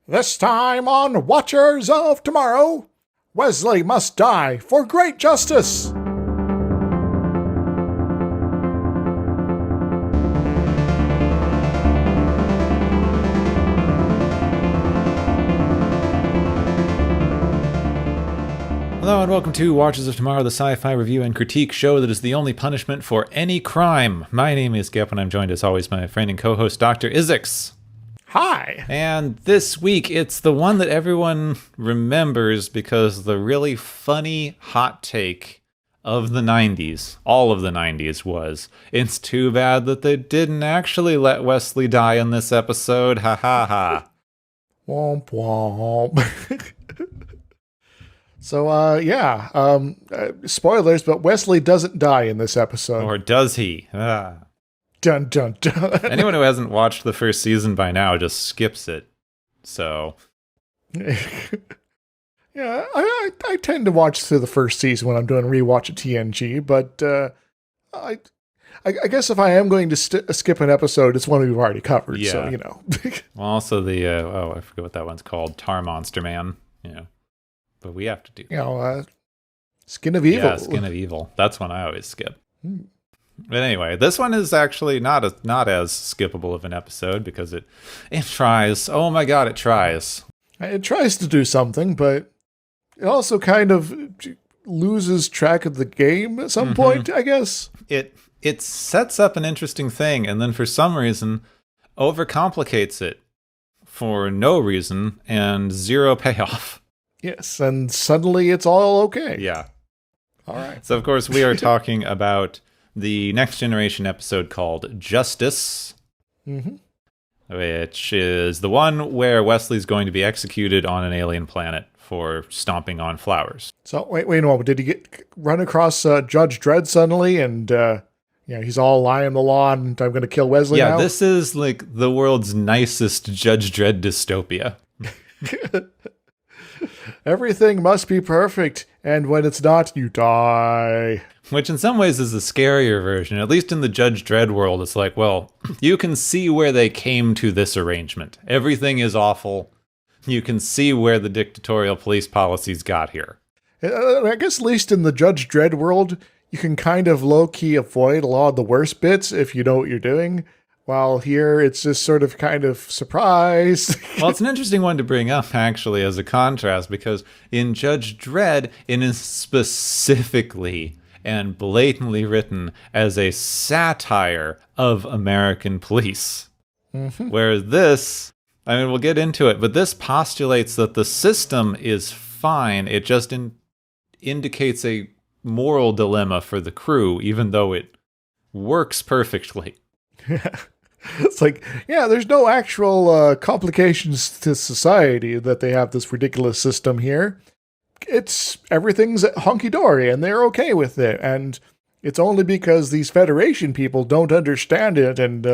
This time on Watchers of Tomorrow, Wesley must die for great justice. Hello and welcome to Watchers of Tomorrow, the sci-fi review and critique show that is the only punishment for any crime. My name is Gip and I'm joined as always by my friend and co-host Dr. Isix. Hi. And this week it's the one that everyone remembers because the really funny hot take of the 90s, all of the 90s was, it's too bad that they didn't actually let Wesley die in this episode, ha ha ha. Womp womp. So, spoilers, but Wesley doesn't die in this episode. Or does he? Ah. Dun, dun, dun. Anyone who hasn't watched the first season by now just skips it. So. Yeah, I tend to watch through the first season when I'm doing rewatch at TNG, but I guess if I am going to skip an episode, it's one we've already covered, yeah. So, you know. Well, also the, I forget what that one's called, Tar Monster Man, But we have to do. Skin of Evil. Yeah, Skin of Evil. That's one I always skip. But anyway, this one is actually not as skippable of an episode because it tries. Oh my god, it tries. It tries to do something, but it also kind of loses track of the game at some point, I guess. It sets up an interesting thing and then for some reason overcomplicates it for no reason and zero payoff. Yes, and suddenly it's all okay. Yeah. All right. So, of course, we are talking about the Next Generation episode called Justice, which is the one where Wesley's going to be executed on an alien planet for stomping on flowers. So, wait a moment. Did he run across Judge Dredd suddenly and, he's all lying on the lawn and I'm going to kill Wesley now? Yeah, this is like the world's nicest Judge Dredd dystopia. Everything must be perfect, and when it's not, you die. Which in some ways is the scarier version. At least in the Judge Dredd world, it's like, well, you can see where they came to this arrangement. Everything is awful. You can see where the dictatorial police policies got here. I guess at least in the Judge Dredd world, you can kind of low-key avoid a lot of the worst bits if you know what you're doing. While here, it's just sort of kind of surprise. Well, it's an interesting one to bring up, actually, as a contrast, because in Judge Dredd, it is specifically and blatantly written as a satire of American police. Whereas this, I mean, we'll get into it, but this postulates that the system is fine. It just indicates a moral dilemma for the crew, even though it works perfectly. It's like, yeah, there's no actual complications to society that they have this ridiculous system here. Everything's hunky-dory and they're okay with it. And it's only because these Federation people don't understand it and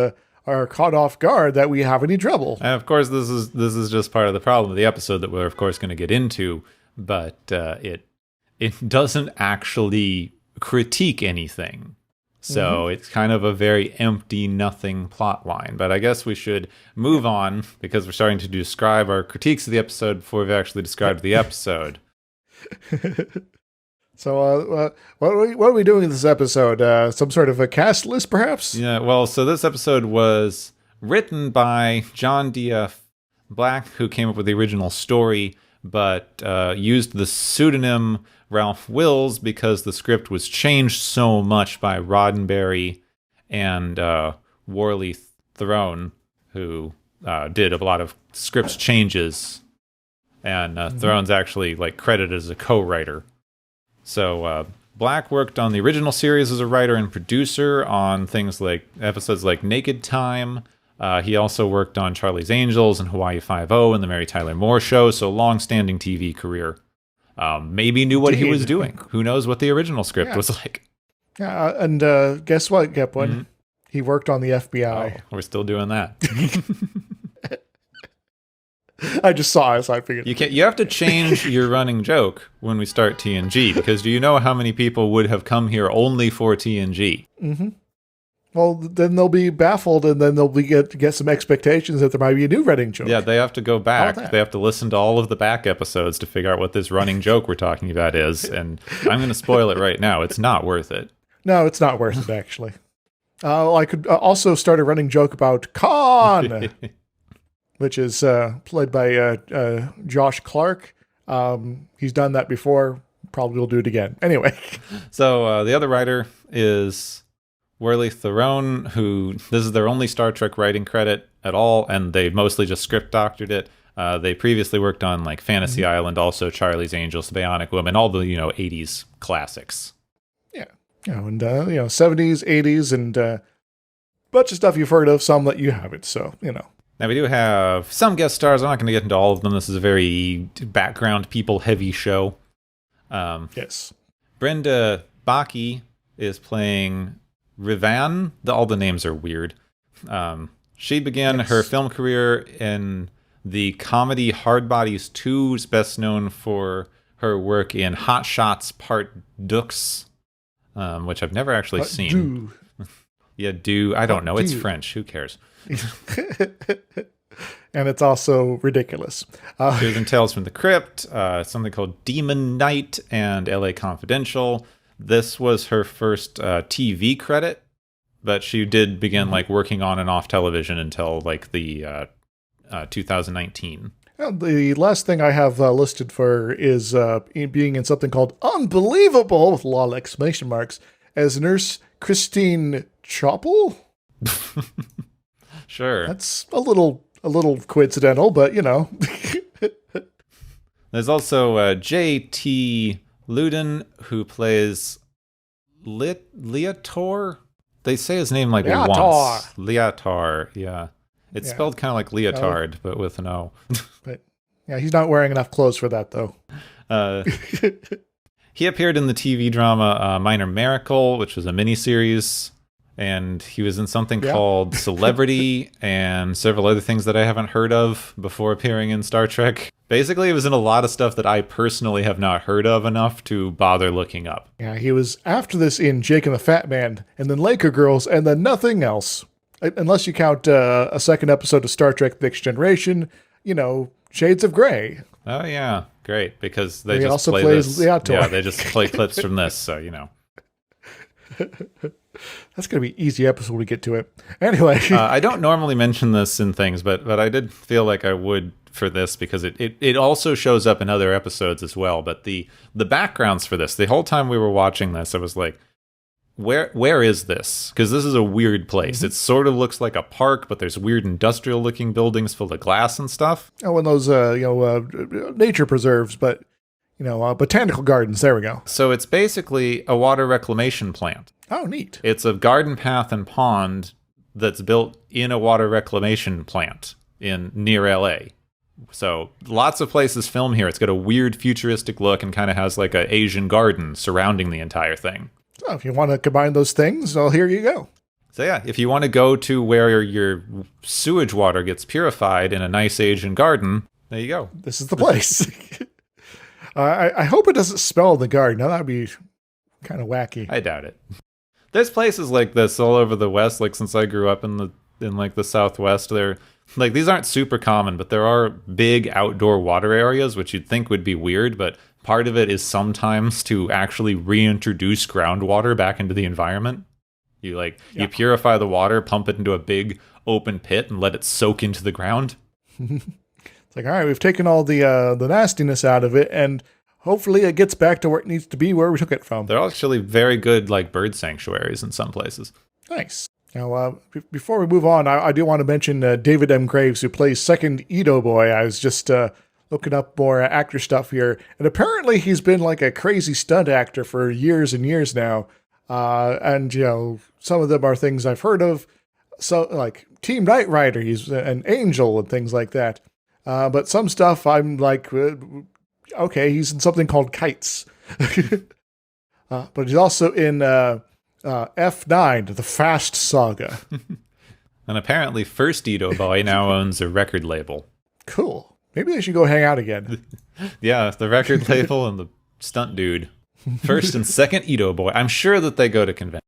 are caught off guard that we have any trouble. And of course, this is just part of the problem of the episode that we're of course going to get into, but it doesn't actually critique anything. So it's kind of a very empty, nothing plot line. But I guess we should move on because we're starting to describe our critiques of the episode before we've actually described the episode. So what are we doing in this episode? Some sort of a cast list, perhaps? Yeah, well, so this episode was written by John D.F. Black, who came up with the original story, but used the pseudonym Ralph Wills because the script was changed so much by Roddenberry and Worley Throne, who did a lot of script changes, and Throne's actually credited as a co-writer. So Black worked on the original series as a writer and producer on things like episodes like Naked Time. He also worked on Charlie's Angels and Hawaii Five-0 and the Mary Tyler Moore Show, so long-standing TV career. Maybe knew what he was doing. Who knows what the original script was like. Yeah, and guess what, Gepwin? He worked on the FBI. Oh, we're still doing that. I just saw it, so I figured. You have to change your running joke when we start TNG, because do you know how many people would have come here only for TNG? Well, then they'll be baffled, and then they'll get some expectations that there might be a new running joke. Yeah, they have to go back. that? They have to listen to all of the back episodes to figure out what this running joke we're talking about is. And I'm going to spoil it right now. It's not worth it. No, it's not worth it, actually. I could also start a running joke about Khan, which is played by Josh Clark. He's done that before. Probably will do it again. Anyway. So the other writer is Worley Theron, who this is their only Star Trek writing credit at all, and they mostly just script doctored it. They previously worked on like Fantasy Island, also Charlie's Angels, The Bionic Woman, all the 80s classics. Yeah, and 70s, 80s, and bunch of stuff you've heard of, some that you haven't. So Now we do have some guest stars. I'm not going to get into all of them. This is a very background people heavy show. Yes, Brenda Baki is playing Rivan. All the names are weird. She began her film career in the comedy Hard Bodies 2, is best known for her work in Hot Shots Part Deux, which I've never actually seen. Yeah, I don't know. It's French. Who cares? And it's also ridiculous. She was in Tales from the Crypt, something called Demon Knight, and LA Confidential. This was her first TV credit, but she did begin working on and off television until the 2019. The last thing I have listed for her is being in something called Unbelievable, with a lot of exclamation marks, as Nurse Christine Choppel. Sure. That's a little coincidental, but There's also J.T. Luden, who plays Leotor. They say his name once. Leotar, yeah. It's spelled kind of like leotard, but with an O. But yeah, he's not wearing enough clothes for that, though. He appeared in the TV drama Minor Miracle, which was a miniseries, and he was in something called Celebrity and several other things that I haven't heard of before appearing in Star Trek. Basically, he was in a lot of stuff that I personally have not heard of enough to bother looking up. Yeah, he was after this in Jake and the Fat Man, and then Laker Girls, and then nothing else. Unless you count a second episode of Star Trek Next Generation, Shades of Grey. Oh, yeah. Great, because they just also play plays this. Leotor. Yeah, they just play clips from this, so That's going to be an easy episode when we get to it. Anyway. I don't normally mention this in things, but I did feel like I would for this because it also shows up in other episodes as well. But the backgrounds for this, the whole time we were watching this, I was like, where is this? Because this is a weird place. Mm-hmm. It sort of looks like a park, but there's weird industrial looking buildings full of glass and stuff. Oh, and those nature preserves, but botanical gardens. There we go. So it's basically a water reclamation plant. Oh, neat. It's a garden path and pond that's built in a water reclamation plant near LA. So lots of places film here. It's got a weird futuristic look and kind of has like an Asian garden surrounding the entire thing. So if you want to combine those things, well, here you go. So yeah, if you want to go to where your sewage water gets purified in a nice Asian garden, there you go. This is the place. I hope it doesn't smell the garden. Now, that would be kind of wacky. I doubt it. There's places like this all over the West. Like since I grew up in the Southwest, these aren't super common, but there are big outdoor water areas, which you'd think would be weird, but part of it is sometimes to actually reintroduce groundwater back into the environment. You purify the water, pump it into a big open pit, and let it soak into the ground. It's like, all right, we've taken all the nastiness out of it, and hopefully it gets back to where it needs to be, where we took it from. They're actually very good, bird sanctuaries in some places. Nice. Now, before we move on, I do want to mention David M. Graves, who plays Second Edo Boy. I was just looking up more actor stuff here, and apparently he's been like a crazy stunt actor for years and years now. And some of them are things I've heard of. So, like Team Knight Rider, he's an angel and things like that. But some stuff I'm like, okay, he's in something called Kites. But he's also in F9, The Fast Saga. And apparently First Edo Boy now owns a record label. Cool. Maybe they should go hang out again. Yeah, the record label and the stunt dude. First and Second Edo Boy. I'm sure that they go to convention.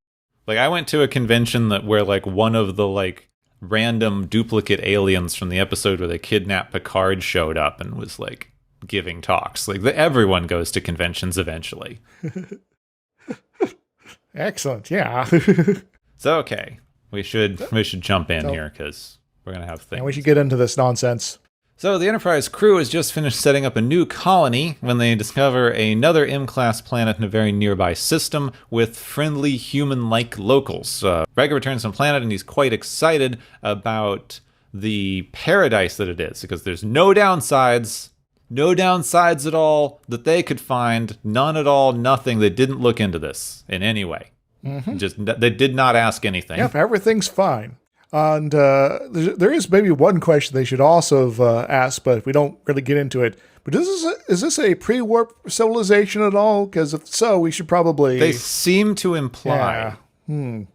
Like, I went to a convention where, like, one of the, like, random duplicate aliens from the episode where they kidnapped Picard showed up and was, like, giving talks. Like, everyone goes to conventions eventually. Excellent, yeah. So, okay. We should jump in here, because we're going to have things. And we should get into this nonsense. So the Enterprise crew has just finished setting up a new colony when they discover another M-class planet in a very nearby system with friendly human-like locals. Riker returns from the planet and he's quite excited about the paradise that it is, because there's no downsides at all that they could find, none at all, nothing. They didn't look into this in any way. They did not ask anything. Yep, everything's fine. And there is maybe one question they should also have asked, but we don't really get into it. But is this a pre-warp civilization at all? Because if so, we should probably... They seem to imply. Yeah.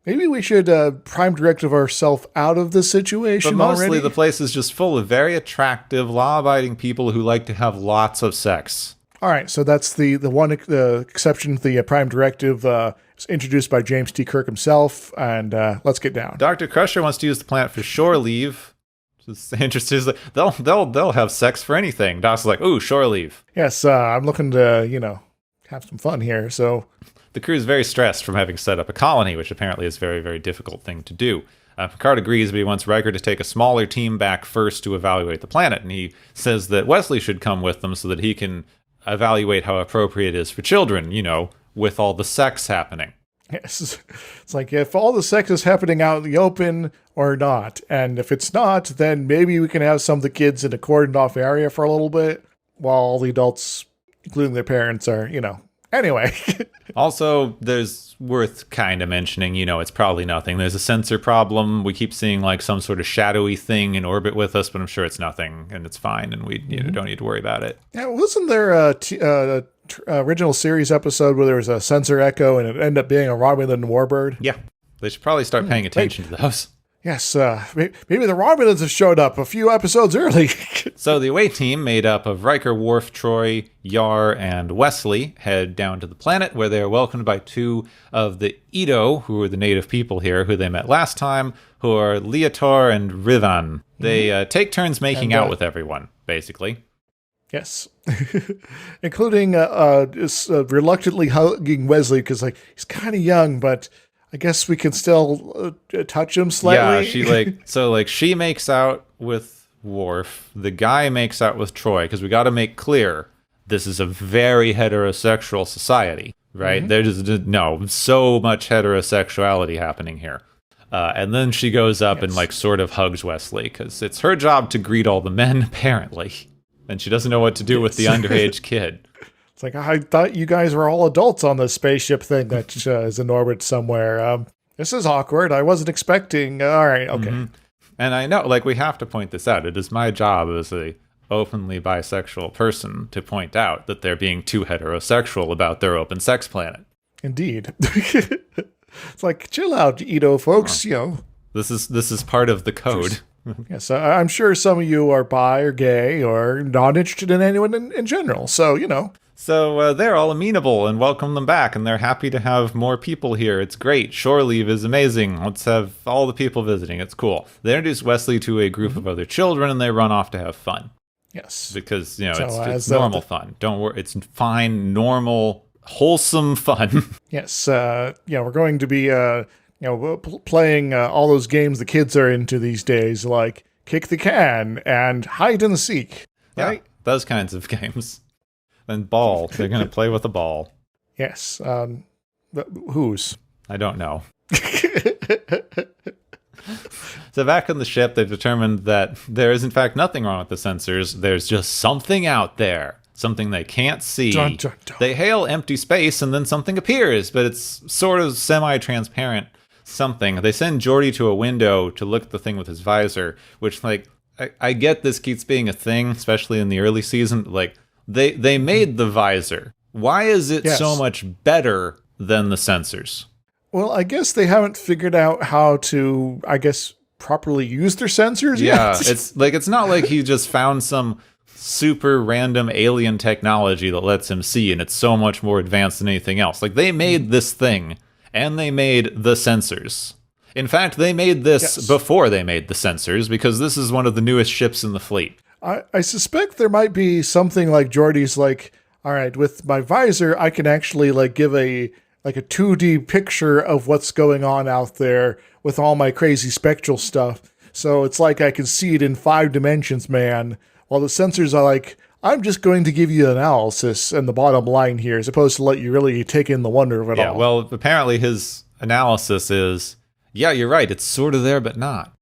Maybe we should prime directive ourselves out of this situation. But mostly already. The place is just full of very attractive, law-abiding people who like to have lots of sex. All right, so that's the one exception to the prime directive introduced by James T. Kirk himself, and let's get down. Dr. Crusher wants to use the planet for shore leave. Just interesting. They'll have sex for anything. Doc's like, ooh, shore leave. Yes, I'm looking to have some fun here. So the crew is very stressed from having set up a colony, which apparently is a very, very difficult thing to do. Picard agrees, but he wants Riker to take a smaller team back first to evaluate the planet, and he says that Wesley should come with them so that he can evaluate how appropriate it is for children, with all the sex happening. Yes. It's like if all the sex is happening out in the open or not. And if it's not, then maybe we can have some of the kids in a cordoned off area for a little bit while all the adults, including their parents, are, Anyway. Also, there's worth kind of mentioning, it's probably nothing. There's a sensor problem. We keep seeing like some sort of shadowy thing in orbit with us, but I'm sure it's nothing and it's fine and we don't need to worry about it. Yeah, wasn't there a original series episode where there was a sensor echo and it ended up being a Romulan warbird? Yeah, they should probably start paying attention to those. Yes, maybe the Romulans have showed up a few episodes early. So the away team, made up of Riker, Worf, Troy, Yar, and Wesley, head down to the planet where they are welcomed by two of the Edo, who are the native people here, who they met last time, who are Leotor and Rivan. They take turns making out with everyone, basically. Yes, including reluctantly hugging Wesley because he's kind of young, but I guess we can still touch him slightly. Yeah, she makes out with Worf. The guy makes out with Troy, because we got to make clear this is a very heterosexual society, right? There's so much heterosexuality happening here. And then she goes up and sort of hugs Wesley, because it's her job to greet all the men, apparently. And she doesn't know what to do with the underage kid. It's like, I thought you guys were all adults on this spaceship thing that is in orbit somewhere. This is awkward. I wasn't expecting. All right, okay. And I know, we have to point this out. It is my job as a openly bisexual person to point out that they're being too heterosexual about their open sex planet. Indeed. It's like, chill out, Edo folks, This is part of the code. Yes, I'm sure some of you are bi or gay or not interested in anyone in general, so, So they're all amenable and welcome them back, and they're happy to have more people here. It's great. Shore leave is amazing. Let's have all the people visiting. It's cool. They introduce Wesley to a group of other children, and they run off to have fun. Yes. Because, it's normal fun. Don't worry. It's fine, normal, wholesome fun. Yes. We're going to be... playing all those games the kids are into these days, like kick the can and hide and seek. Right? Yeah, those kinds of games. And ball. They're going to play with a ball. Yes. Whose? I don't know. So back on the ship, they've determined that there is in fact nothing wrong with the sensors. There's just something out there. Something they can't see. Dun, dun, dun. They hail empty space and then something appears, but it's sort of semi-transparent. Something. They send Geordi to a window to look at the thing with his visor, which, I get this keeps being a thing, especially in the early season. They made the visor. Why is it so much better than the sensors? Well, I guess they haven't figured out how to, properly use their sensors yet. Yeah, it's not like he just found some super random alien technology that lets him see, and it's so much more advanced than anything else. They made this thing, and they made the sensors. In fact, they made this before they made the sensors, because this is one of the newest ships in the fleet. I suspect there might be something like Geordi's like, all right, with my visor, I can actually like give a 2D picture of what's going on out there with all my crazy spectral stuff. So it's like I can see it in 5 dimensions, man. While the sensors are like, I'm just going to give you analysis and the bottom line here, as opposed to let you really take in the wonder of it all. Yeah, well, apparently his analysis is, yeah, you're right, it's sort of there, but not.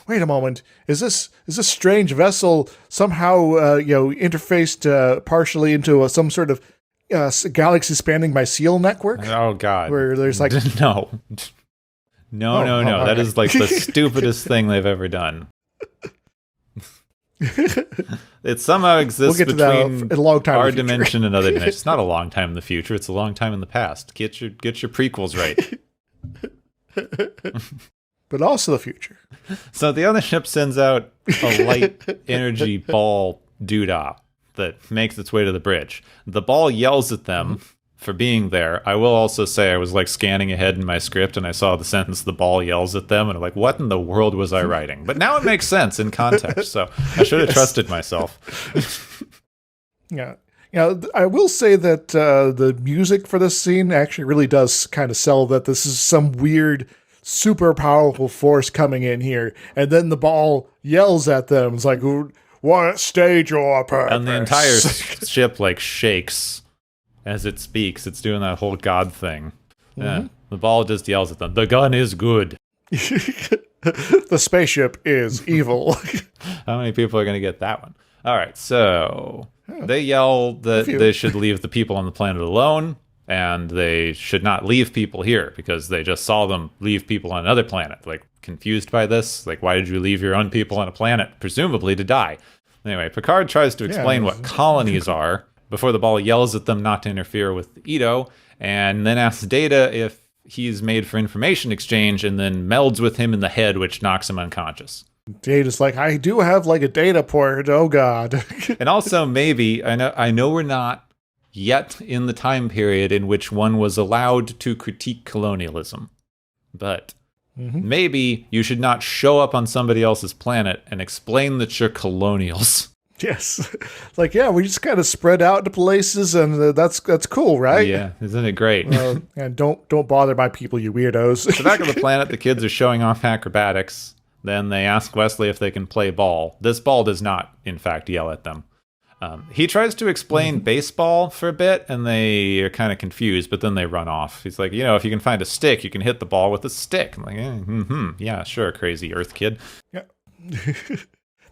Wait a moment. Is this strange vessel somehow interfaced partially into some sort of galaxy spanning mycelial network? Oh God! Where there's like no. That is like the stupidest thing they've ever done. It somehow exists between a long time our dimension and other dimensions. It's not a long time in the future. It's a long time in the past. Get your prequels right. But also the future. So the other ship sends out a light energy ball doodah that makes its way to the bridge. The ball yells at them for being there. I will also say I was like scanning ahead in my script and I saw the sentence, the ball yells at them, and I'm like, what in the world was I writing? But now it makes sense in context, so I should have trusted myself. Yeah. I will say that the music for this scene actually really does kind of sell that this is some weird, super powerful force coming in here, and then the ball yells at them. It's like, what stage your purpose? And the entire ship like shakes as it speaks. It's doing that whole God thing. Yeah. The ball just yells at them. The gun is good. The spaceship is evil. How many people are going to get that one? All right, so they yell that they should leave the people on the planet alone, and they should not leave people here because they just saw them leave people on another planet. Like, confused by this? Like, why did you leave your own people on a planet, presumably to die? Anyway, Picard tries to explain what colonies are before the ball yells at them not to interfere with Ito, and then asks Data if he's made for information exchange, and then melds with him in the head, which knocks him unconscious. Data's like, I do have like a data port. Oh God. And also maybe, I know we're not yet in the time period in which one was allowed to critique colonialism, but maybe you should not show up on somebody else's planet and explain that you're colonials. Yes. Like, yeah, we just kind of spread out to places, and that's cool, right? Yeah, isn't it great? And don't bother my people, you weirdos. So back on the planet, the kids are showing off acrobatics. Then they ask Wesley if they can play ball. This ball does not, in fact, yell at them. He tries to explain baseball for a bit, and they are kind of confused, but then they run off. He's like, if you can find a stick, you can hit the ball with a stick. I'm like, yeah, sure, crazy Earth kid. Yeah.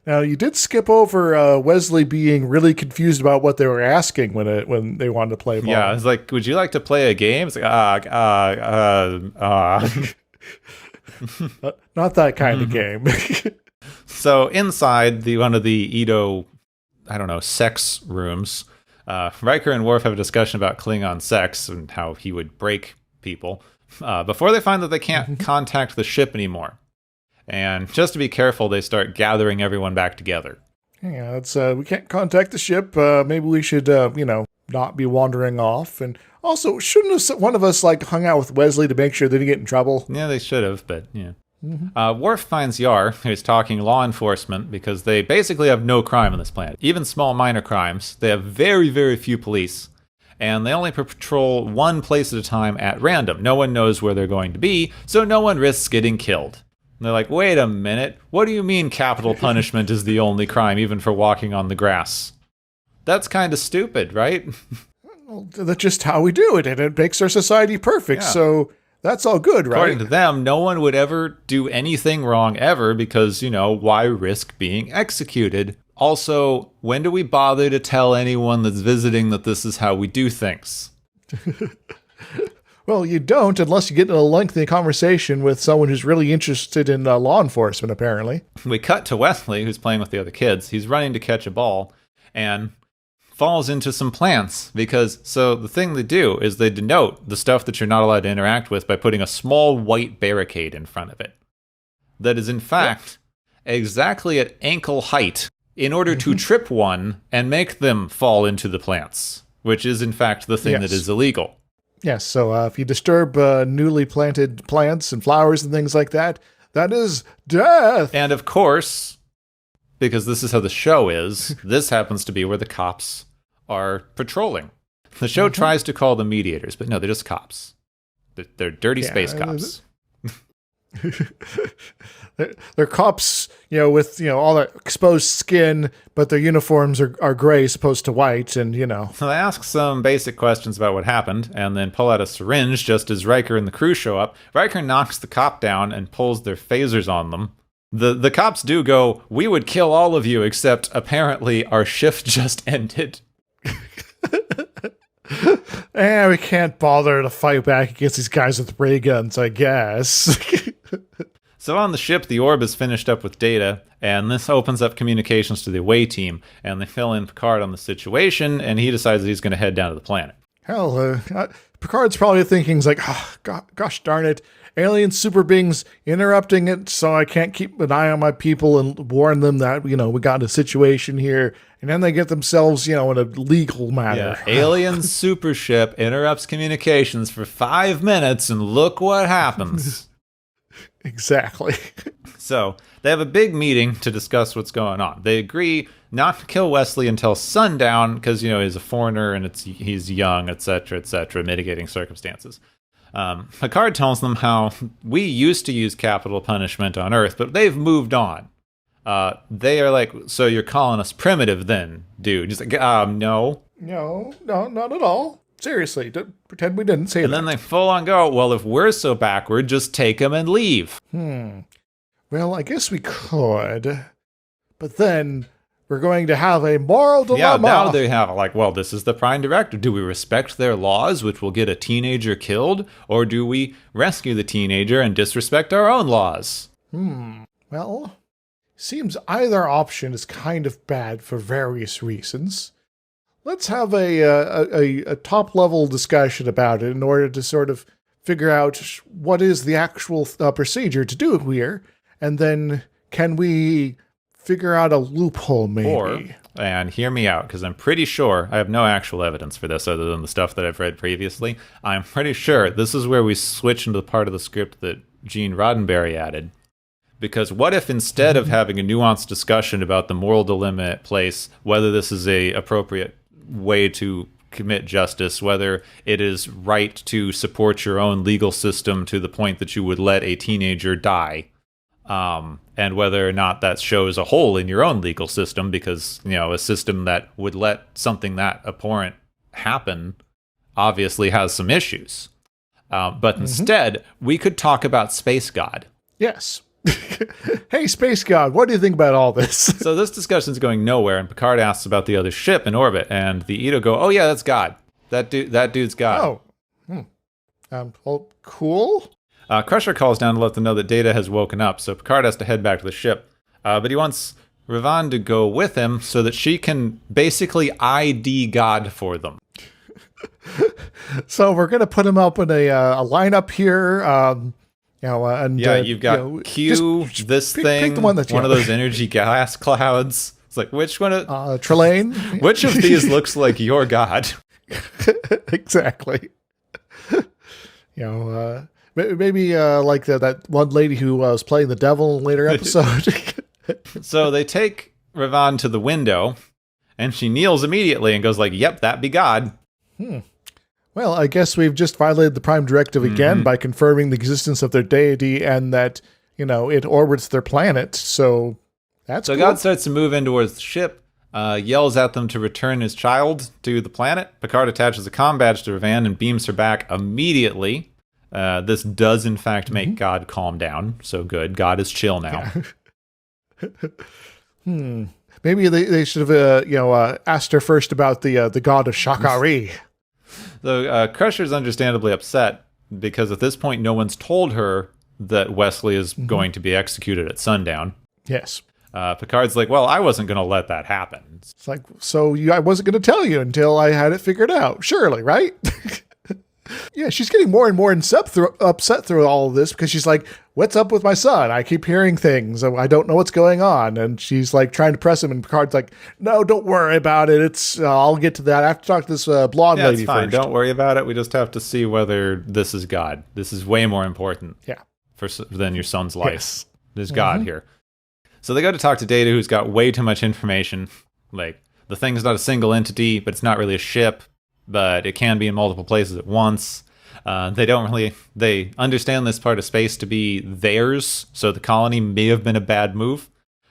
Now, you did skip over Wesley being really confused about what they were asking when they wanted to play ball. Yeah, it's like, would you like to play a game? It's like, Not that kind of game. So inside one of the Ito, sex rooms, Riker and Worf have a discussion about Klingon sex and how he would break people before they find that they can't contact the ship anymore. And just to be careful, they start gathering everyone back together. Yeah, it's we can't contact the ship. Maybe we should, not be wandering off. And also, shouldn't have one of us hung out with Wesley to make sure they didn't get in trouble? Yeah, they should have, but yeah. Worf finds Yar, who's talking law enforcement, because they basically have no crime on this planet. Even small minor crimes. They have very, very few police. And they only patrol one place at a time at random. No one knows where they're going to be, so no one risks getting killed. And they're like, wait a minute, what do you mean capital punishment is the only crime, even for walking on the grass? That's kind of stupid, right? Well, that's just how we do it, and it makes our society perfect, so that's all good, right? According to them, no one would ever do anything wrong ever because, why risk being executed? Also, when do we bother to tell anyone that's visiting that this is how we do things? Well, you don't unless you get in a lengthy conversation with someone who's really interested in law enforcement, apparently. We cut to Wesley, who's playing with the other kids. He's running to catch a ball and falls into some plants so the thing they do is they denote the stuff that you're not allowed to interact with by putting a small white barricade in front of it. That is, in fact, exactly at ankle height in order to trip one and make them fall into the plants, which is, in fact, the thing that is illegal. Yes, so if you disturb newly planted plants and flowers and things like that, that is death. And of course, because this is how the show is, this happens to be where the cops are patrolling. The show tries to call them mediators, but no, they're just cops. They're dirty space cops. They're cops, with, all that exposed skin, but their uniforms are gray as opposed to white, and, So they ask some basic questions about what happened, and then pull out a syringe just as Riker and the crew show up. Riker knocks the cop down and pulls their phasers on them. The cops do go, "We would kill all of you, except apparently our shift just ended." We can't bother to fight back against these guys with ray guns, I guess. So on the ship, the orb is finished up with data, and this opens up communications to the away team, and they fill in Picard on the situation, and he decides that he's going to head down to the planet. Hell, Picard's probably thinking, he's like, gosh darn it, alien super beings interrupting it, so I can't keep an eye on my people and warn them that, we got a situation here. And then they get themselves, in a legal matter. Yeah, alien super ship interrupts communications for 5 minutes, and look what happens. Exactly. So they have a big meeting to discuss what's going on. They agree not to kill Wesley until sundown because, he's a foreigner and he's young, etc., mitigating circumstances. Picard tells them how we used to use capital punishment on Earth, but they've moved on. They are like, "So you're calling us primitive then, dude?" He's like, no. No, not at all. Seriously, pretend we didn't say that. And then they full on go, "Well, if we're so backward, just take them and leave." Well, I guess we could. But then we're going to have a moral dilemma. Yeah, now they have, well, this is the Prime Directive. Do we respect their laws, which will get a teenager killed? Or do we rescue the teenager and disrespect our own laws? Well, seems either option is kind of bad for various reasons. Let's have a top-level discussion about it in order to sort of figure out what is the actual procedure to do here, and then can we figure out a loophole, maybe? And hear me out, because I'm pretty sure, I have no actual evidence for this other than the stuff that I've read previously. I'm pretty sure this is where we switch into the part of the script that Gene Roddenberry added. Because what if instead of having a nuanced discussion about the moral dilemma at place, whether this is a appropriate way to commit justice, whether it is right to support your own legal system to the point that you would let a teenager die, and whether or not that shows a hole in your own legal system, because, a system that would let something that abhorrent happen obviously has some issues. But instead, we could talk about Space God. Yes. Hey, Space God, what do you think about all this? So this discussion's going nowhere, and Picard asks about the other ship in orbit, and the Edo go, "Oh yeah, that's God. That dude's God." Well, cool. Crusher calls down to let them know that Data has woken up, so Picard has to head back to the ship. But he wants Ravan to go with him so that she can basically ID God for them. So we're going to put him up in a lineup here. And you've got Q, this thing, pick the one, one of those energy gas clouds. It's like, which one? Trelane. Which of these looks like your God? Exactly. Maybe like that one lady who was playing the devil in a later episode. So they take Ravan to the window, and she kneels immediately and goes like, "Yep, that be God." Well, I guess we've just violated the Prime Directive again by confirming the existence of their deity and that, it orbits their planet. So that's cool. God starts to move in towards the ship, yells at them to return his child to the planet. Picard attaches a comm badge to Ravan and beams her back immediately. This does, in fact, make God calm down. So good. God is chill now. Yeah. Maybe they should have, asked her first about the god of Shakari. So Crusher's understandably upset because at this point no one's told her that Wesley is going to be executed at sundown. Yes. Picard's like, "Well, I wasn't going to let that happen." It's like, I wasn't going to tell you until I had it figured out. Surely, right? Yeah, she's getting more and more upset through all of this because she's like, what's up with my son? I keep hearing things. I don't know what's going on. And she's like trying to press him, and Picard's like, no, don't worry about it. It's I'll get to that. I have to talk to this blonde lady it's fine. first. Don't worry about it. We just have to see whether this is God. This is way more important than your son's life. Yes. There's God here. So they go to talk to Data, who's got way too much information. Like, the thing's not a single entity, but it's not really a ship, but it can be in multiple places at once. They understand this part of space to be theirs, so the colony may have been a bad move.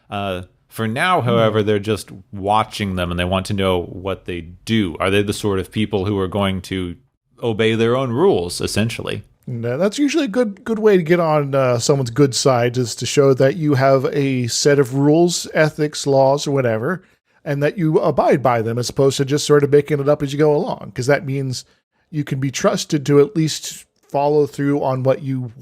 For now, however, they're just watching them, and they want to know what they do. Are they the sort of people who are going to obey their own rules, essentially? No, that's usually a good way to get on someone's good side, is to show that you have a set of rules, ethics, laws, or whatever, and that you abide by them, as opposed to just sort of making it up as you go along. Because that means you can be trusted to at least follow through on what you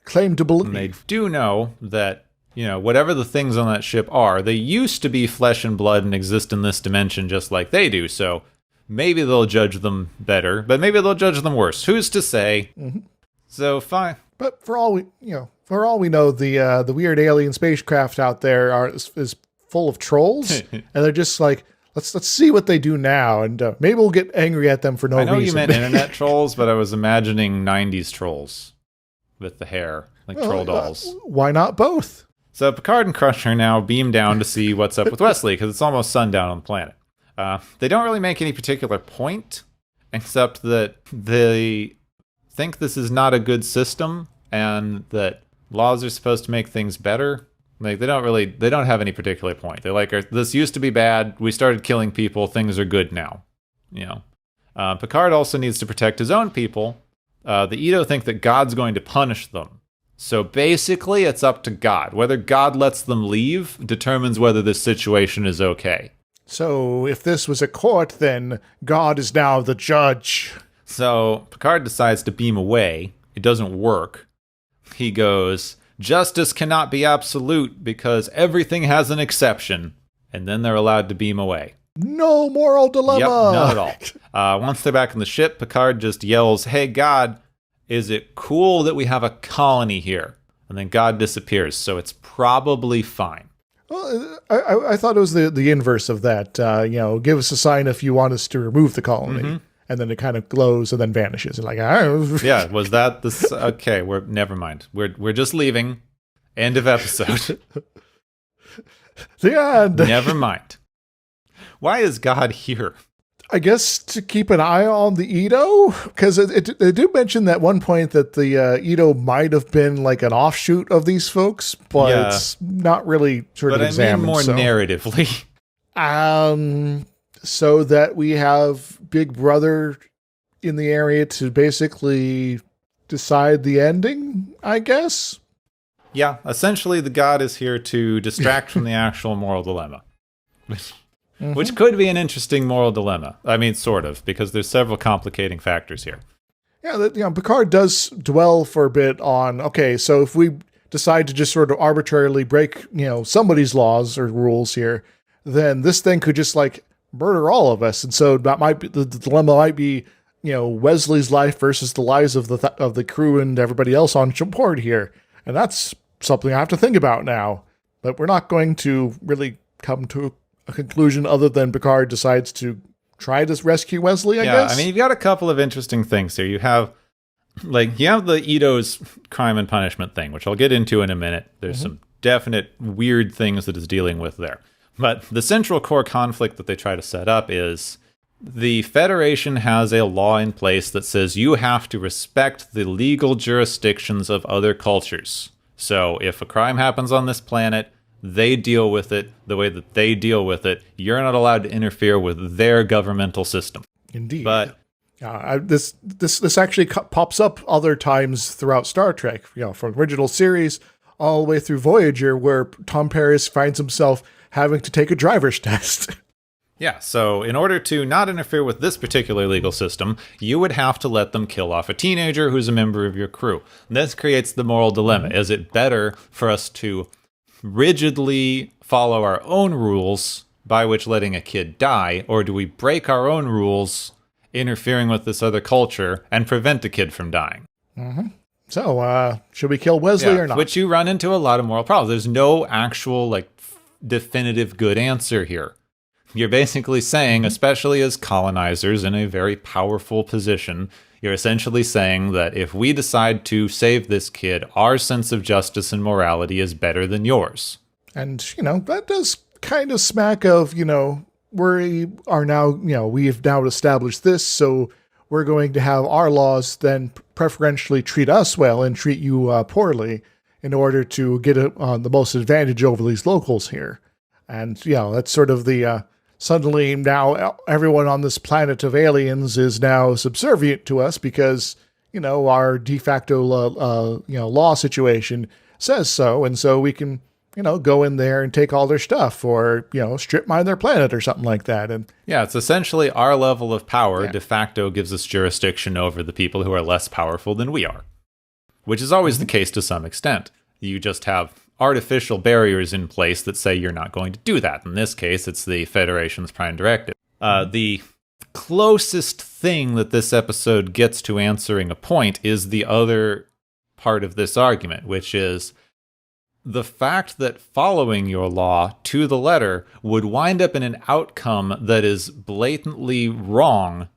claim to believe. And they do know that, whatever the things on that ship are, they used to be flesh and blood and exist in this dimension just like they do. So maybe they'll judge them better, but maybe they'll judge them worse. Who's to say? Mm-hmm. So fine. But for all we know, the weird alien spacecraft out there is full of trolls, and they're just like, let's see what they do now, and maybe we'll get angry at them for no reason. I know you meant internet trolls, but I was imagining 90s trolls with the hair, like troll dolls. Why not both? So Picard and Crusher now beam down to see what's up with Wesley, because it's almost sundown on the planet. They don't really make any particular point, except that they think this is not a good system, and that laws are supposed to make things better. Like, they don't have any particular point. They're like, this used to be bad. We started killing people. Things are good now. Picard also needs to protect his own people. The Edo think that God's going to punish them. So basically, it's up to God. Whether God lets them leave determines whether this situation is okay. So if this was a court, then God is now the judge. So Picard decides to beam away. It doesn't work. He goes, justice cannot be absolute because everything has an exception. And then they're allowed to beam away. No moral dilemma. Yep, not at all. Once they're back in the ship, Picard just yells, hey, God, is it cool that we have a colony here? And then God disappears, so it's probably fine. Well, I thought it was the inverse of that. Give us a sign if you want us to remove the colony. Mm-hmm. And then it kind of glows and then vanishes. And like, yeah, was that this? Okay, never mind. We're just leaving. End of episode. The end. Never mind. Why is God here? I guess to keep an eye on the Edo, because they do mention at one point that the Edo might have been like an offshoot of these folks, but it's not really sort of examined. But I mean more narratively. So that we have Big Brother in the area to basically decide the ending, I guess? Yeah, essentially the God is here to distract from the actual moral dilemma. Which could be an interesting moral dilemma. I mean, sort of, because there's several complicating factors here. Yeah, Picard does dwell for a bit on, okay, so if we decide to just sort of arbitrarily break, somebody's laws or rules here, then this thing could just like murder all of us. And so that might be the dilemma might be, Wesley's life versus the lives of the crew and everybody else on board here. And that's something I have to think about now. But we're not going to really come to a conclusion other than Picard decides to try to rescue Wesley, I guess. I mean, you've got a couple of interesting things here. You have the Edo's crime and punishment thing, which I'll get into in a minute. There's some definite weird things that it's dealing with there. But the central core conflict that they try to set up is the Federation has a law in place that says you have to respect the legal jurisdictions of other cultures. So if a crime happens on this planet, they deal with it the way that they deal with it. You're not allowed to interfere with their governmental system. Indeed. But this actually pops up other times throughout Star Trek, from original series all the way through Voyager, where Tom Paris finds himself having to take a driver's test. Yeah, so in order to not interfere with this particular legal system, you would have to let them kill off a teenager who's a member of your crew. And this creates the moral dilemma. Is it better for us to rigidly follow our own rules, by which letting a kid die, or do we break our own rules interfering with this other culture and prevent a kid from dying. So, should we kill Wesley or not? Which you run into a lot of moral problems. There's no actual, definitive good answer here. You're basically saying, especially as colonizers in a very powerful position, you're essentially saying that if we decide to save this kid, our sense of justice and morality is better than yours. And, that does kind of smack of, we are now, we've now established this, so we're going to have our laws then preferentially treat us well and treat you poorly in order to get the most advantage over these locals here. And, that's sort of the, suddenly now everyone on this planet of aliens is now subservient to us because, our de facto, law situation says so. And so we can, go in there and take all their stuff or, strip mine their planet or something like that. And yeah, it's essentially our level of power de facto gives us jurisdiction over the people who are less powerful than we are, which is always the case to some extent. You just have artificial barriers in place that say you're not going to do that. In this case, it's the Federation's prime directive. The closest thing that this episode gets to answering a point is the other part of this argument, which is the fact that following your law to the letter would wind up in an outcome that is blatantly wrong,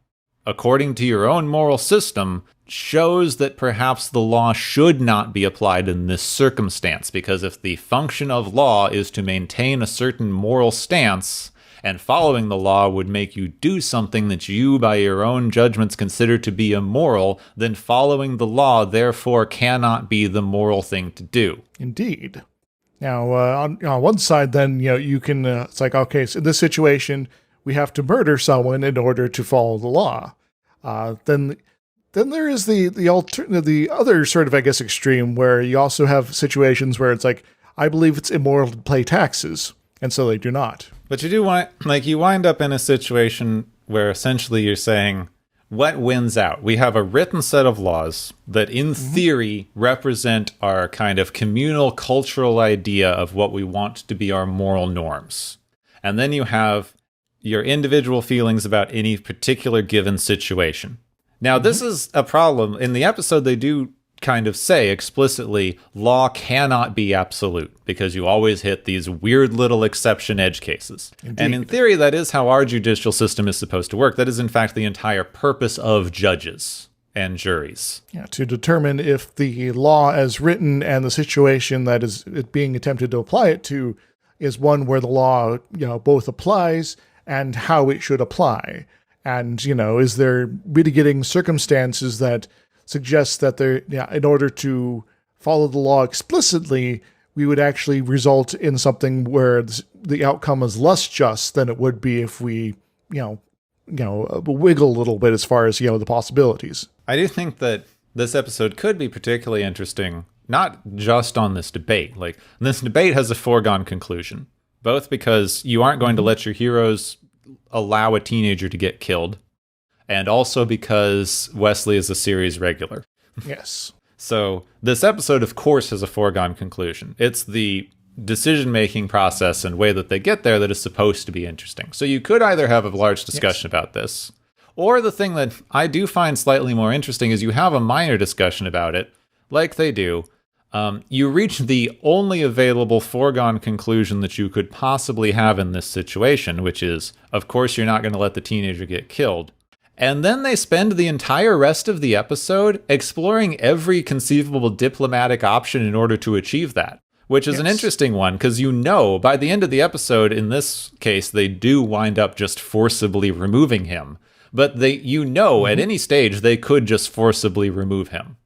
according to your own moral system, shows that perhaps the law should not be applied in this circumstance, because if the function of law is to maintain a certain moral stance, and following the law would make you do something that you, by your own judgments, consider to be immoral, then following the law, therefore, cannot be the moral thing to do. Indeed. Now, on one side, then, you can, it's like, okay, so in this situation, we have to murder someone in order to follow the law. Then there is the other sort of, I guess, extreme where you also have situations where it's like, I believe it's immoral to pay taxes, and so they do not. But you do you wind up in a situation where essentially you're saying, what wins out? We have a written set of laws that in theory represent our kind of communal cultural idea of what we want to be our moral norms. And then you have your individual feelings about any particular given situation. Now, this is a problem. In the episode, they do kind of say explicitly, law cannot be absolute, because you always hit these weird little exception edge cases. Indeed. And in theory, that is how our judicial system is supposed to work. That is, in fact, the entire purpose of judges and juries. Yeah, to determine if the law as written and the situation that is being attempted to apply it to is one where the law, both applies and how it should apply. And, is there mitigating circumstances that suggest that in order to follow the law explicitly, we would actually result in something where the outcome is less just than it would be if we, wiggle a little bit as far as, the possibilities. I do think that this episode could be particularly interesting, not just on this debate. This debate has a foregone conclusion, both because you aren't going to let your heroes allow a teenager to get killed, and also because Wesley is a series regular. Yes. So this episode, of course, has a foregone conclusion. It's the decision-making process and way that they get there that is supposed to be interesting. So you could either have a large discussion about this, or the thing that I do find slightly more interesting is you have a minor discussion about it, like they do. You reach the only available foregone conclusion that you could possibly have in this situation, which is, of course, you're not going to let the teenager get killed. And then they spend the entire rest of the episode exploring every conceivable diplomatic option in order to achieve that, which is an interesting one, because by the end of the episode, in this case, they do wind up just forcibly removing him. But at any stage, they could just forcibly remove him.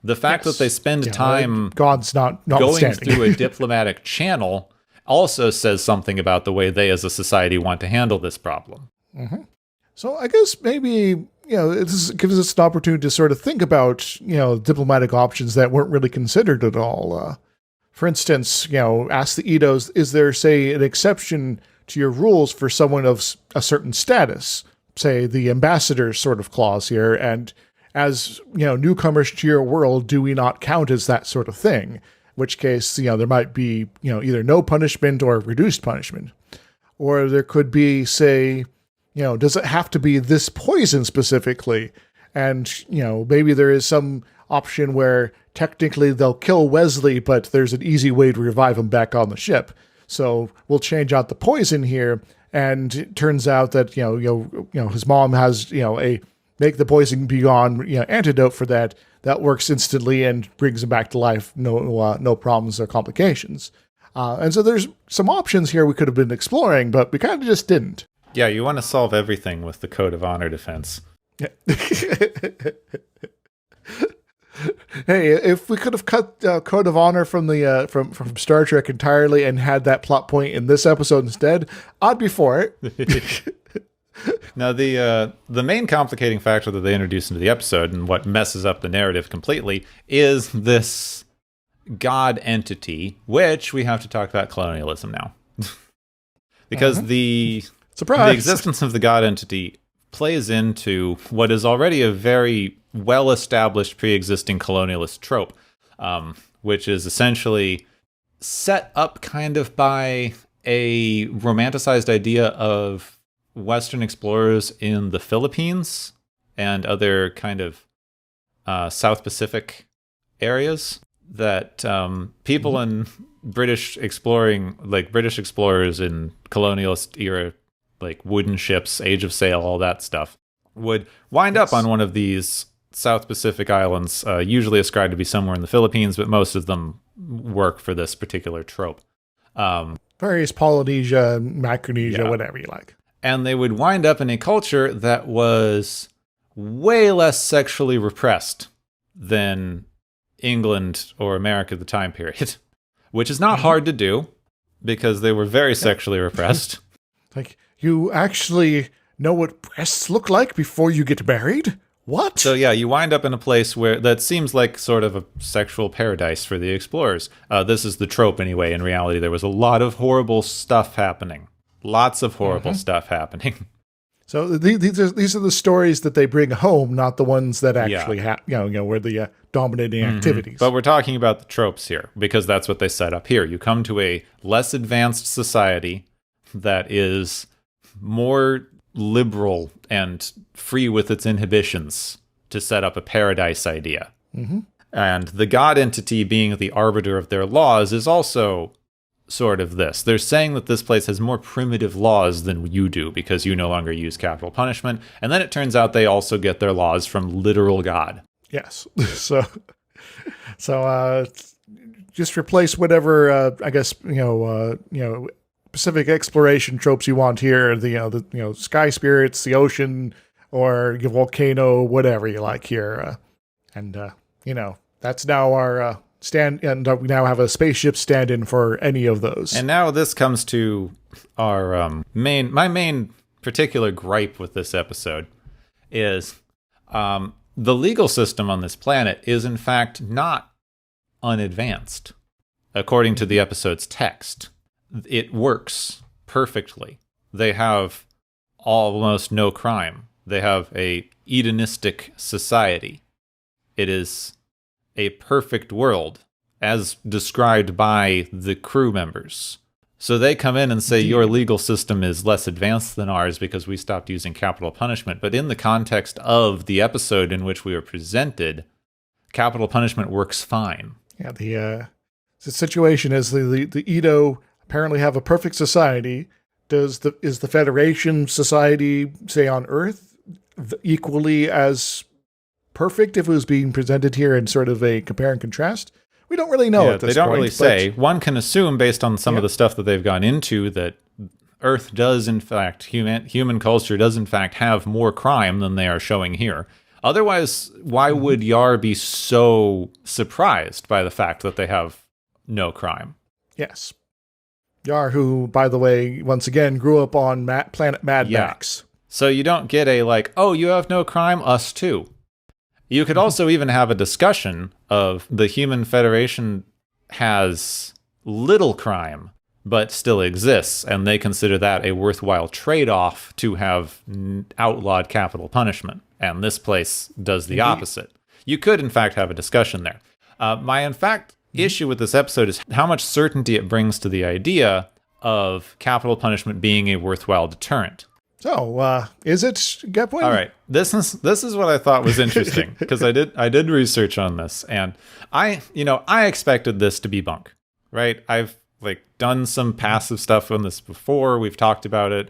The fact that they spend time God's not going through a diplomatic channel also says something about the way they as a society want to handle this problem. Mm-hmm. So I guess maybe, this gives us an opportunity to sort of think about, diplomatic options that weren't really considered at all. For instance, ask the Edos, is there, say, an exception to your rules for someone of a certain status? Say, the ambassador sort of clause here, and as, newcomers to your world, do we not count as that sort of thing? In which case, there might be, either no punishment or reduced punishment. Or there could be, say, does it have to be this poison specifically? And, maybe there is some option where technically they'll kill Wesley, but there's an easy way to revive him back on the ship. So we'll change out the poison here. And it turns out that, his mom has, make the poison be gone, antidote for that. That works instantly and brings him back to life. No problems or complications. And so there's some options here we could have been exploring, but we kind of just didn't. Yeah, you want to solve everything with the Code of Honor defense. Yeah. Hey, if we could have cut Code of Honor from the from Star Trek entirely and had that plot point in this episode instead, I'd be for it. Now, the main complicating factor that they introduce into the episode and what messes up the narrative completely is this god entity, which we have to talk about colonialism now. Because the existence of the god entity plays into what is already a very well-established pre-existing colonialist trope, which is essentially set up kind of by a romanticized idea of Western explorers in the Philippines and other kind of South Pacific areas that people in British explorers in colonialist era, like wooden ships, Age of Sail, all that stuff, would wind up on one of these South Pacific islands, usually ascribed to be somewhere in the Philippines, but most of them work for this particular trope. Various Polynesia, Micronesia, whatever you like. And they would wind up in a culture that was way less sexually repressed than England or America at the time period, which is not hard to do because they were very sexually repressed. Like, you actually know what breasts look like before you get married? What? So yeah, you wind up in a place where that seems like sort of a sexual paradise for the explorers. This is the trope anyway. In reality, there was a lot of horrible stuff happening. Lots of horrible stuff happening. So these are the stories that they bring home, not the ones that actually were the dominating activities. But we're talking about the tropes here because that's what they set up here. You come to a less advanced society that is more liberal and free with its inhibitions to set up a paradise idea. And the god entity being the arbiter of their laws is also sort of this. They're saying that this place has more primitive laws than you do because you no longer use capital punishment. And then it turns out they also get their laws from literal God. Yes. So just replace whatever, Pacific exploration tropes you want here. The sky spirits, the ocean, or volcano, whatever you like here. That's now our stand, and we now have a spaceship stand-in for any of those. And now this comes to our my main particular gripe with this episode is the legal system on this planet is in fact not unadvanced. According to the episode's text, it works perfectly. They have almost no crime. They have a hedonistic society. It is a perfect world, as described by the crew members. So they come in and say, your legal system is less advanced than ours because we stopped using capital punishment. But in the context of the episode in which we were presented, capital punishment works fine. Yeah, the situation is the Edo apparently have a perfect society. Is the Federation society, say, on Earth equally as perfect if it was being presented here in sort of a compare and contrast? We don't really know at this point. They don't really say. One can assume based on some of the stuff that they've gone into that Earth does in fact, human culture does in fact have more crime than they are showing here. Otherwise, why would Yar be so surprised by the fact that they have no crime? Yes. Yar, who, by the way, once again, grew up on planet Mad Max. So you don't get a you have no crime, us too. You could also even have a discussion of the Human Federation has little crime, but still exists, and they consider that a worthwhile trade-off to have outlawed capital punishment. And this place does the opposite. You could, in fact, have a discussion there. My issue with this episode is how much certainty it brings to the idea of capital punishment being a worthwhile deterrent. So, is it, Gepwin? All right, this is what I thought was interesting because I did research on this, and I expected this to be bunk, right? I've done some passive stuff on this before. We've talked about it.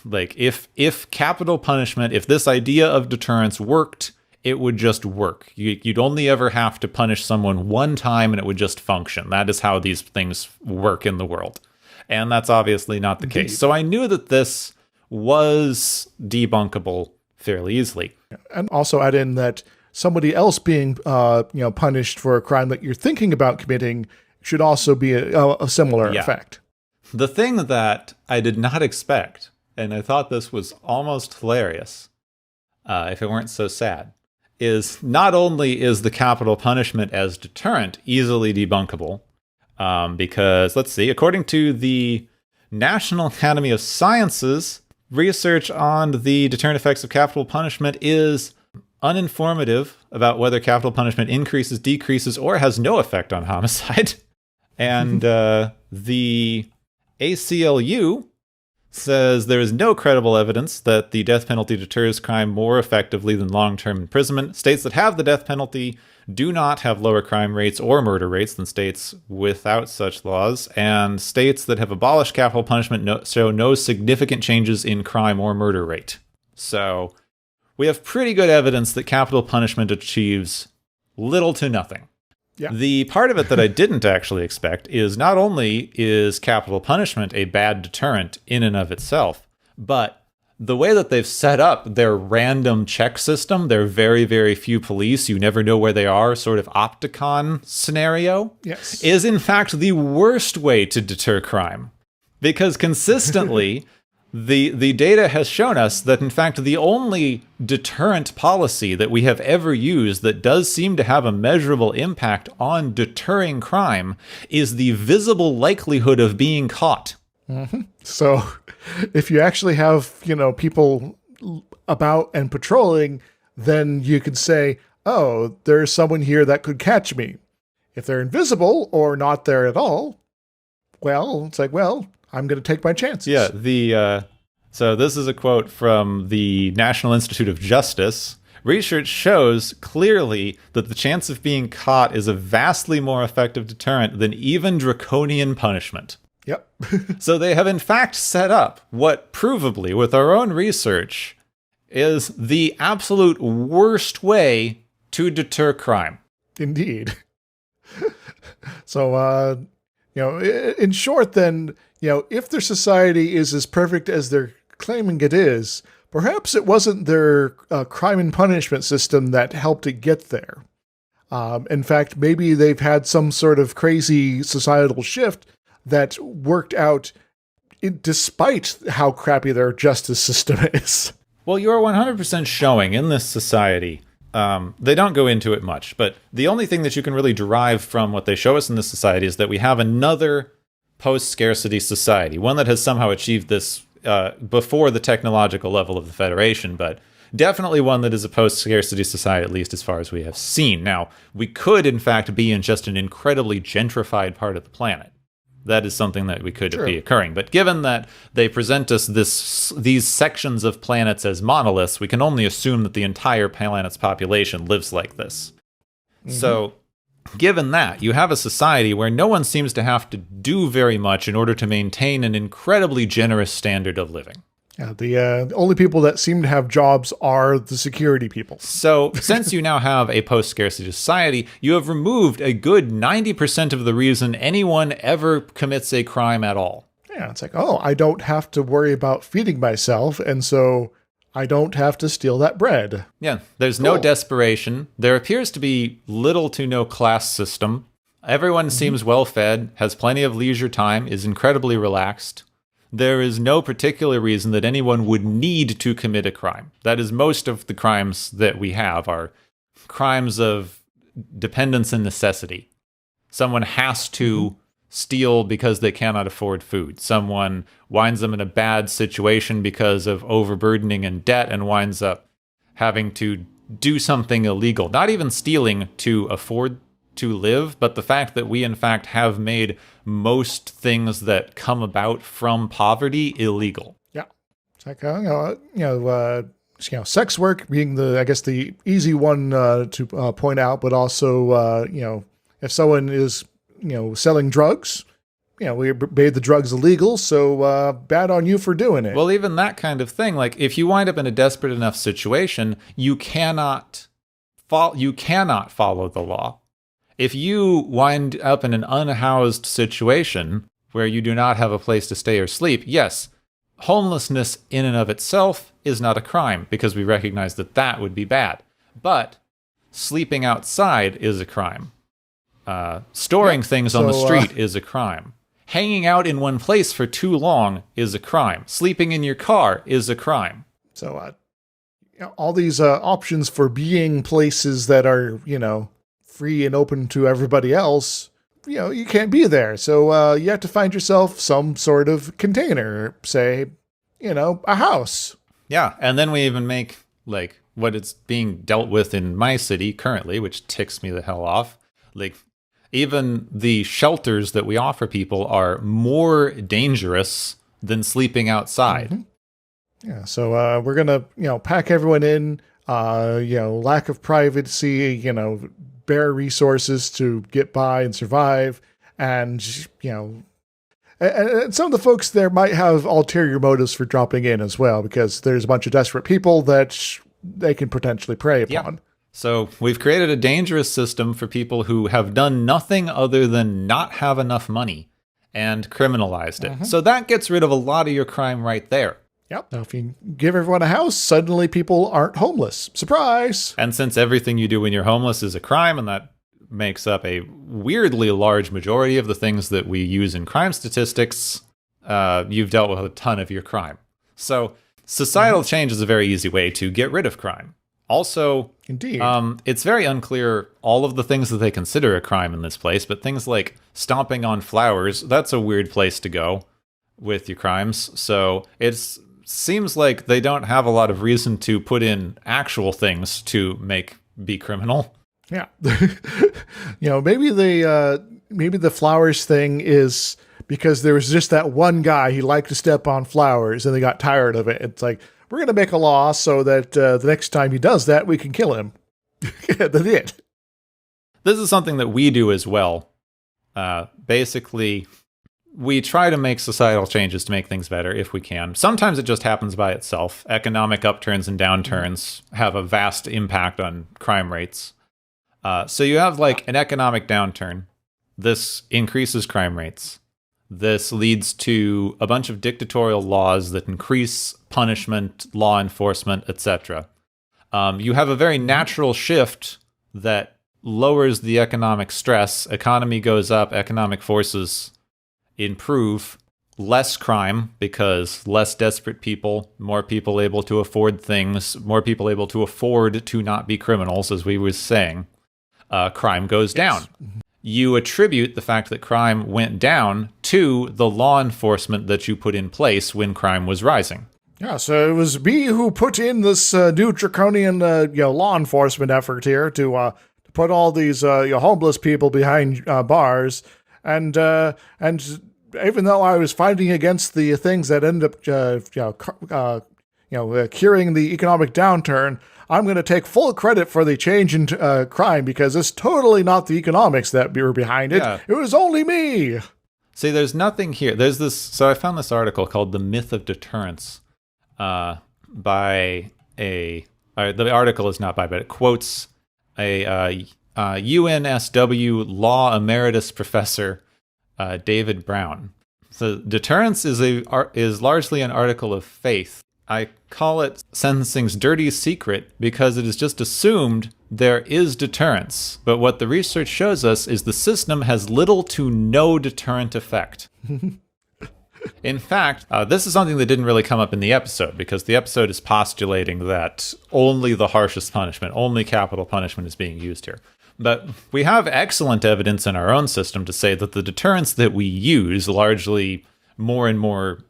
Like if capital punishment, if this idea of deterrence worked, it would just work. You'd only ever have to punish someone one time, and it would just function. That is how these things work in the world, and that's obviously not the case. So I knew that this was debunkable fairly easily. And also add in that somebody else being punished for a crime that you're thinking about committing should also be a similar effect. The thing that I did not expect, and I thought this was almost hilarious, if it weren't so sad, is not only is the capital punishment as deterrent easily debunkable, because, let's see, according to the National Academy of Sciences, research on the deterrent effects of capital punishment is uninformative about whether capital punishment increases, decreases, or has no effect on homicide. And the ACLU says there is no credible evidence that the death penalty deters crime more effectively than long-term imprisonment. States that have the death penalty do not have lower crime rates or murder rates than states without such laws, and states that have abolished capital punishment show no significant changes in crime or murder rate. So we have pretty good evidence that capital punishment achieves little to nothing. Yeah. The part of it that I didn't actually expect is not only is capital punishment a bad deterrent in and of itself, but the way that they've set up their random check system, their very, very few police, you never know where they are, sort of Opticon scenario, is in fact the worst way to deter crime. Because consistently, the data has shown us that, in fact, the only deterrent policy that we have ever used that does seem to have a measurable impact on deterring crime is the visible likelihood of being caught. Mm-hmm. So if you actually have, people about and patrolling, then you could say, oh, there's someone here that could catch me. If they're invisible or not there at all, well, it's like, well, I'm going to take my chances. Yeah, so this is a quote from the National Institute of Justice. Research shows clearly that the chance of being caught is a vastly more effective deterrent than even draconian punishment. Yep. So they have in fact set up what provably, with our own research, is the absolute worst way to deter crime. Indeed. So, in short then, if their society is as perfect as they're claiming it is, perhaps it wasn't their crime and punishment system that helped it get there. In fact, maybe they've had some sort of crazy societal shift that worked out despite how crappy their justice system is. Well, you're 100% showing in this society, they don't go into it much, but the only thing that you can really derive from what they show us in this society is that we have another post-scarcity society, one that has somehow achieved this before the technological level of the Federation, but definitely one that is a post-scarcity society, at least as far as we have seen. Now, we could, in fact, be in just an incredibly gentrified part of the planet. That is something that we could be occurring. But given that they present us these sections of planets as monoliths, we can only assume that the entire planet's population lives like this. Mm-hmm. So, given that, you have a society where no one seems to have to do very much in order to maintain an incredibly generous standard of living. Yeah, the only people that seem to have jobs are the security people. So, since you now have a post-scarcity society, you have removed a good 90% of the reason anyone ever commits a crime at all. Yeah, it's like, oh, I don't have to worry about feeding myself, and so I don't have to steal that bread. Yeah, there's no desperation. There appears to be little to no class system. Everyone seems well-fed, has plenty of leisure time, is incredibly relaxed. There is no particular reason that anyone would need to commit a crime. That is, most of the crimes that we have are crimes of dependence and necessity. Someone has to steal because they cannot afford food. Someone winds them in a bad situation because of overburdening and debt and winds up having to do something illegal. Not even stealing to afford to live, but the fact that we in fact have made most things that come about from poverty illegal. Yeah. It's like, sex work being the easy one to point out, but also, if someone is, selling drugs, we made the drugs illegal, so bad on you for doing it. Well, even that kind of thing, like if you wind up in a desperate enough situation, you cannot follow the law. If you wind up in an unhoused situation where you do not have a place to stay or sleep, yes, homelessness in and of itself is not a crime because we recognize that that would be bad. But sleeping outside is a crime. Storing things on the street is a crime. Hanging out in one place for too long is a crime. Sleeping in your car is a crime. So all these options for being places that are, free and open to everybody else, you can't be there. So you have to find yourself some sort of container, say, a house. Yeah, and then we even make, like, what it's being dealt with in my city currently, which ticks me the hell off. Like, even the shelters that we offer people are more dangerous than sleeping outside. Mm-hmm. Yeah, so we're going to, pack everyone in, lack of privacy, bare resources to get by and survive. And, and some of the folks there might have ulterior motives for dropping in as well, because there's a bunch of desperate people that they can potentially prey upon. Yeah. So we've created a dangerous system for people who have done nothing other than not have enough money and criminalized it. Mm-hmm. So that gets rid of a lot of your crime right there. Yep. Now, if you give everyone a house, suddenly people aren't homeless. Surprise! And since everything you do when you're homeless is a crime, and that makes up a weirdly large majority of the things that we use in crime statistics, you've dealt with a ton of your crime. So societal change is a very easy way to get rid of crime. Also, indeed, it's very unclear all of the things that they consider a crime in this place, but things like stomping on flowers, that's a weird place to go with your crimes. So it seems like they don't have a lot of reason to put in actual things to be criminal. Yeah. Maybe the flowers thing is because there was just that one guy he liked to step on flowers and they got tired of it. It's like, we're going to make a law so that the next time he does that, we can kill him. That's it. This is something that we do as well. Basically, we try to make societal changes to make things better if we can. Sometimes it just happens by itself. Economic upturns and downturns have a vast impact on crime rates. So you have like an economic downturn. This increases crime rates. This leads to a bunch of dictatorial laws that increase punishment, law enforcement, etc. You have a very natural shift that lowers the economic stress. Economy goes up, economic forces improve, less crime because less desperate people, more people able to afford things, more people able to afford to not be criminals, as we were saying. Crime goes down. You attribute the fact that crime went down to the law enforcement that you put in place when crime was rising. Yeah, so it was me who put in this new draconian law enforcement effort here to put all these homeless people behind bars, and even though I was fighting against the things that ended up curing the economic downturn, I'm going to take full credit for the change in crime because it's totally not the economics that were behind it. Yeah. It was only me. See, there's nothing here. There's this. So I found this article called "The Myth of Deterrence" by a. The article is not by, but it quotes a UNSW law emeritus professor, David Brown. So deterrence is largely an article of faith. I call it sentencing's dirty secret because it is just assumed there is deterrence. But what the research shows us is the system has little to no deterrent effect. In fact, this is something that didn't really come up in the episode because the episode is postulating that only the harshest punishment, only capital punishment is being used here. But we have excellent evidence in our own system to say that the deterrents that we use, largely more and more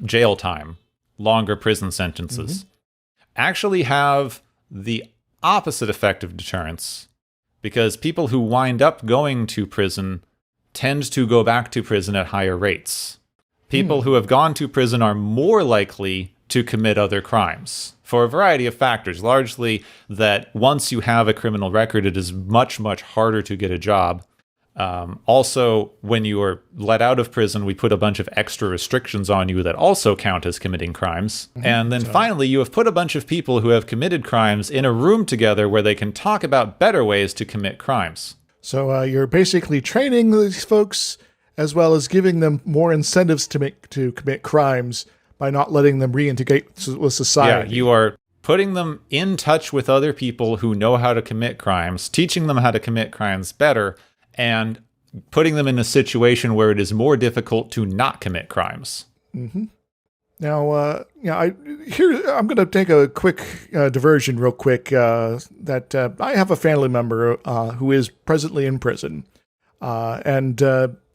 jail time, longer prison sentences, actually have the opposite effect of deterrence, because people who wind up going to prison tend to go back to prison at higher rates. People who have gone to prison are more likely to commit other crimes for a variety of factors, largely that once you have a criminal record, it is much, much harder to get a job. Also, when you are let out of prison, we put a bunch of extra restrictions on you that also count as committing crimes. And then finally, you have put a bunch of people who have committed crimes in a room together where they can talk about better ways to commit crimes. So you're basically training these folks as well as giving them more incentives to commit crimes by not letting them reintegrate with society. Yeah, you are putting them in touch with other people who know how to commit crimes, teaching them how to commit crimes better, and putting them in a situation where it is more difficult to not commit crimes. Mm-hmm. Now, I'm going to take a quick diversion real quick. That I have a family member who is presently in prison, and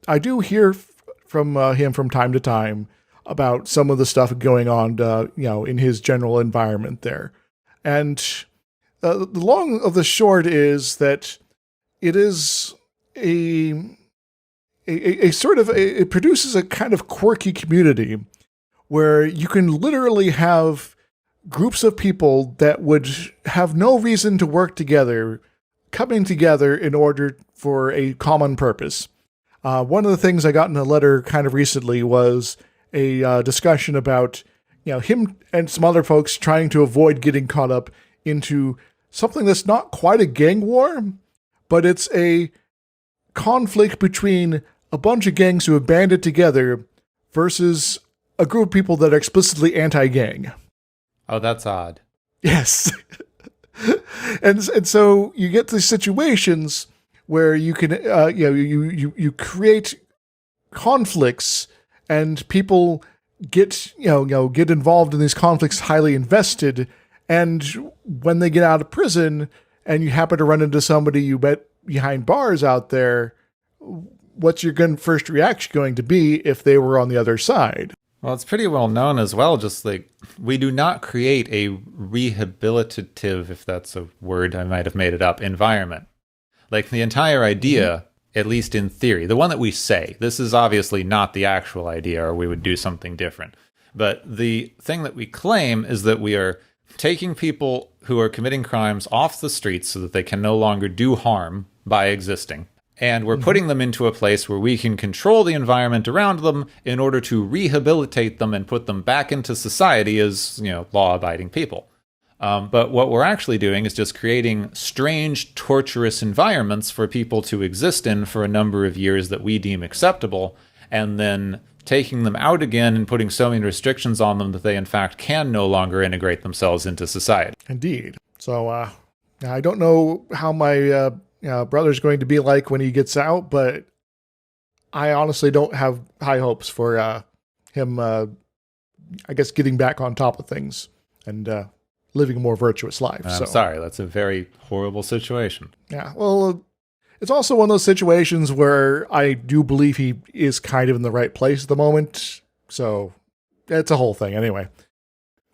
I do hear from him from time to time about some of the stuff going on, in his general environment there. And the long of the short is that it is a sort of it produces a kind of quirky community where you can literally have groups of people that would have no reason to work together, coming together in order for a common purpose. One of the things I got in a letter kind of recently was a discussion about, him and some other folks trying to avoid getting caught up into something that's not quite a gang war, but it's a conflict between a bunch of gangs who have banded together versus a group of people that are explicitly anti-gang. Oh, that's odd. Yes. and so you get these situations where you can, you create conflicts, and people get involved in these conflicts, highly invested. And when they get out of prison, and you happen to run into somebody you met behind bars out there, what's your first reaction going to be if they were on the other side? Well, it's pretty well known as well, just like we do not create a rehabilitative, if that's a word, I might have made it up, environment. Like the entire idea, at least in theory, the one that we say, this is obviously not the actual idea, or we would do something different. But the thing that we claim is that we are taking people who are committing crimes off the streets so that they can no longer do harm by existing. And we're putting them into a place where we can control the environment around them in order to rehabilitate them and put them back into society as, law-abiding people. But what we're actually doing is just creating strange, torturous environments for people to exist in for a number of years that we deem acceptable, and then taking them out again and putting so many restrictions on them that they, in fact, can no longer integrate themselves into society. Indeed. So I don't know how my brother's going to be like when he gets out, but I honestly don't have high hopes for him, I guess, getting back on top of things and living a more virtuous life. I'm sorry, that's a very horrible situation. Yeah, well, it's also one of those situations where I do believe he is kind of in the right place at the moment, so it's a whole thing anyway.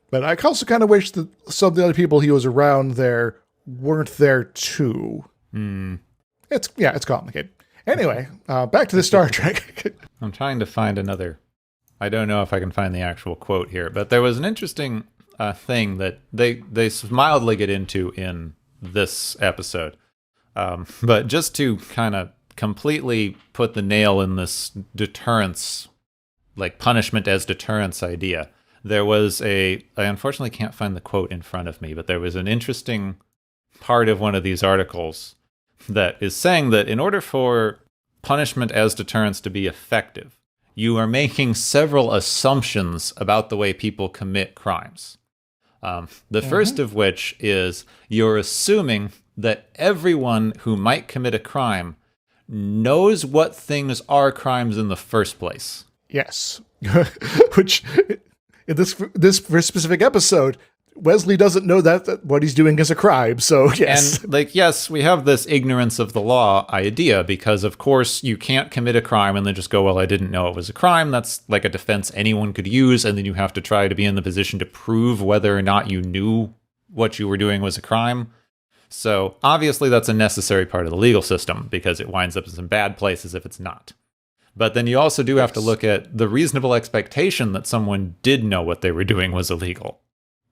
But I also kind of wish that some of the other people he was around there weren't there too. It's complicated. Anyway, back to the Star Trek. I'm trying to find another. I don't know if I can find the actual quote here, but there was an interesting thing that they mildly get into in this episode. But just to kind of completely put the nail in this deterrence, like punishment as deterrence idea, there was I unfortunately can't find the quote in front of me, but there was an interesting part of one of these articles that is saying that in order for punishment as deterrence to be effective, you are making several assumptions about the way people commit crimes. The first of which is you're assuming that everyone who might commit a crime knows what things are crimes in the first place. Yes. Which, in this specific episode, Wesley doesn't know that what he's doing is a crime, so yes. And, yes, we have this ignorance of the law idea, because, of course, you can't commit a crime and then just go, well, I didn't know it was a crime. That's like a defense anyone could use, and then you have to try to be in the position to prove whether or not you knew what you were doing was a crime. So, obviously, that's a necessary part of the legal system, because it winds up in some bad places if it's not. But then you also do have to look at the reasonable expectation that someone did know what they were doing was illegal.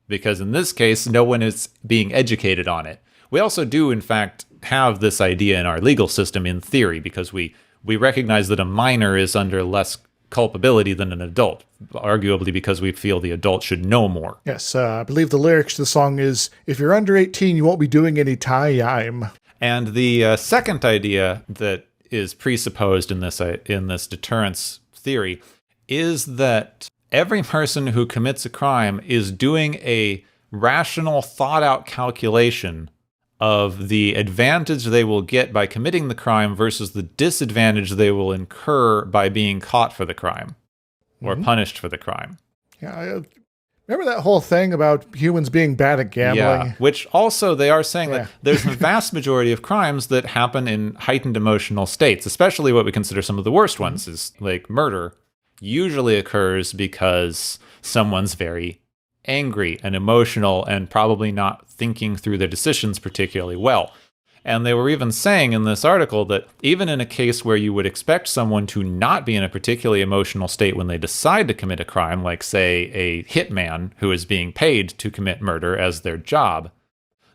Because in this case, no one is being educated on it. We also do, in fact, have this idea in our legal system in theory, because we recognize that a minor is under less culpability than an adult, arguably because we feel the adult should know more. Yes, I believe the lyrics to the song is, if you're under 18, you won't be doing any time. And the second idea that is presupposed in this deterrence theory is that every person who commits a crime is doing a rational, thought-out calculation of the advantage they will get by committing the crime versus the disadvantage they will incur by being caught for the crime or punished for the crime. Yeah, I remember that whole thing about humans being bad at gambling? Yeah, which also they are saying that there's a vast majority of crimes that happen in heightened emotional states, especially what we consider some of the worst ones, is like murder, usually occurs because someone's very angry and emotional and probably not thinking through their decisions particularly well. And they were even saying in this article that even in a case where you would expect someone to not be in a particularly emotional state when they decide to commit a crime, like, say, a hitman who is being paid to commit murder as their job,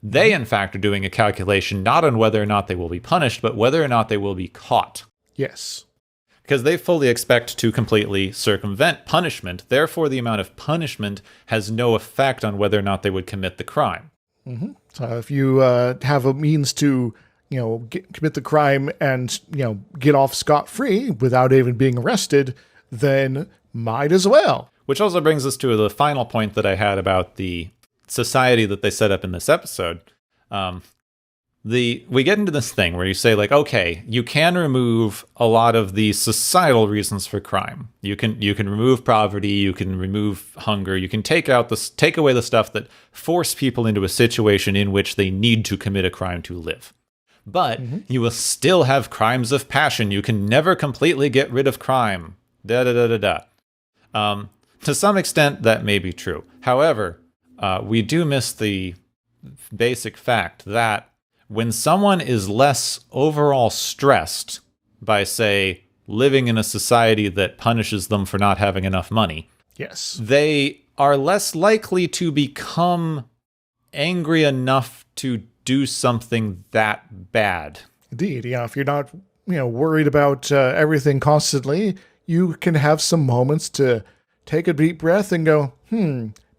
they, in fact, are doing a calculation not on whether or not they will be punished, but whether or not they will be caught. Yes. Because they fully expect to completely circumvent punishment. Therefore, the amount of punishment has no effect on whether or not they would commit the crime. Mm-hmm. So if you have a means to, commit the crime and, get off scot-free without even being arrested, then might as well. Which also brings us to the final point that I had about the society that they set up in this episode. We get into this thing where you say, like, okay, you can remove a lot of the societal reasons for crime. You can remove poverty, you can remove hunger, you can take away the stuff that force people into a situation in which they need to commit a crime to live. But you will still have crimes of passion. You can never completely get rid of crime. To some extent, that may be true. However, we do miss the basic fact that when someone is less overall stressed by, say, living in a society that punishes them for not having enough money, yes, they are less likely to become angry enough to do something that bad. Indeed. Yeah, if you're not, worried about everything constantly, you can have some moments to take a deep breath and go,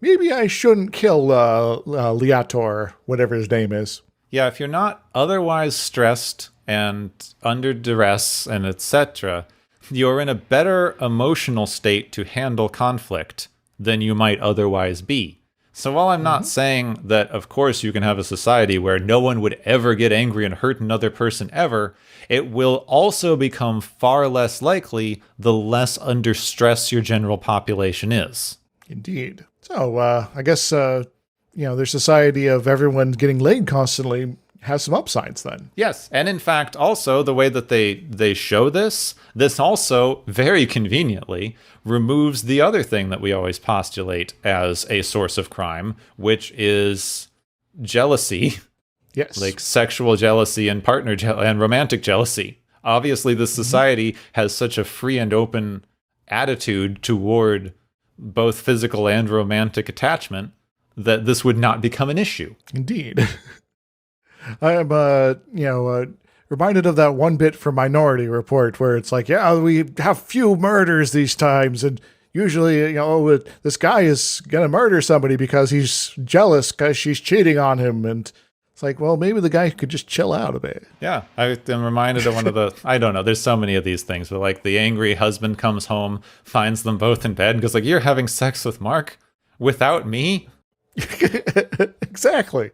maybe I shouldn't kill Liator, whatever his name is. Yeah, if you're not otherwise stressed and under duress and etc., you're in a better emotional state to handle conflict than you might otherwise be. So while I'm not saying that, of course, you can have a society where no one would ever get angry and hurt another person ever, it will also become far less likely the less under stress your general population is. Indeed. So I guess their society of everyone getting laid constantly has some upsides then. Yes, and in fact, also, the way that they show this also, very conveniently, removes the other thing that we always postulate as a source of crime, which is jealousy. Yes. Like sexual jealousy and and romantic jealousy. Obviously, this society has such a free and open attitude toward both physical and romantic attachment that this would not become an issue. Indeed. I am, reminded of that one bit from Minority Report where it's like, yeah, we have few murders these times, and usually, this guy is going to murder somebody because he's jealous because she's cheating on him, and it's like, well, maybe the guy could just chill out a bit. Yeah, I am reminded of one of the, I don't know, there's so many of these things, but like the angry husband comes home, finds them both in bed, and goes like, you're having sex with Mark without me? Exactly.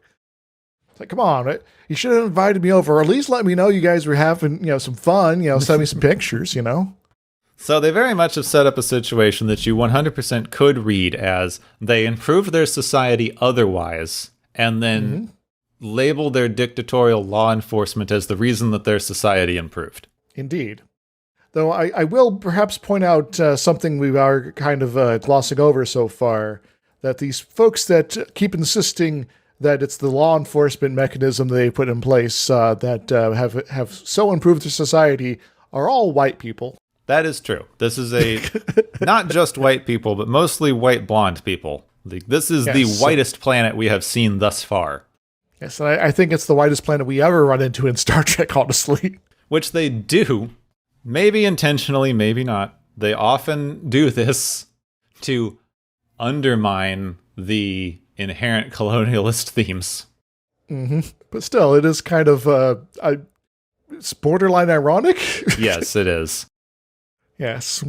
It's like, come on, you should have invited me over, or at least let me know you guys were having, some fun, send me some pictures, So they very much have set up a situation that you 100% could read as they improved their society otherwise, and then label their dictatorial law enforcement as the reason that their society improved. Indeed. Though I will perhaps point out something we are kind of glossing over so far, that these folks that keep insisting that it's the law enforcement mechanism they put in place that have so improved their society are all white people. That is true. This is not just white people, but mostly white blonde people. This is the whitest planet we have seen thus far. Yes, and I think it's the whitest planet we ever run into in Star Trek, honestly. Which they do, maybe intentionally, maybe not. They often do this to undermine the inherent colonialist themes. Mm-hmm. But still, it is kind of it's borderline ironic. Yes, it is. Yes.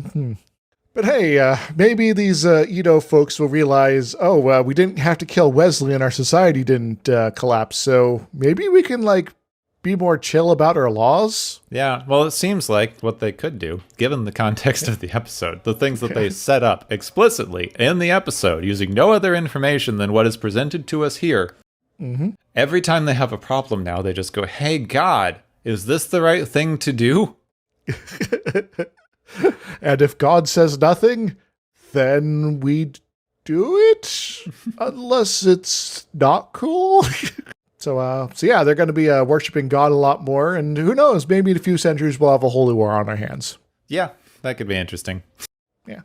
But hey, maybe these Edo folks will realize, we didn't have to kill Wesley and our society didn't collapse, so maybe we can, be more chill about our laws? Yeah, well, it seems like what they could do, given the context of the episode, the things that they set up explicitly in the episode, using no other information than what is presented to us here. Mm-hmm. Every time they have a problem now, they just go, hey, God, is this the right thing to do? And if God says nothing, then we do it, unless it's not cool. So yeah, they're going to be worshiping God a lot more, and who knows, maybe in a few centuries we'll have a holy war on our hands. Yeah, that could be interesting. Yeah.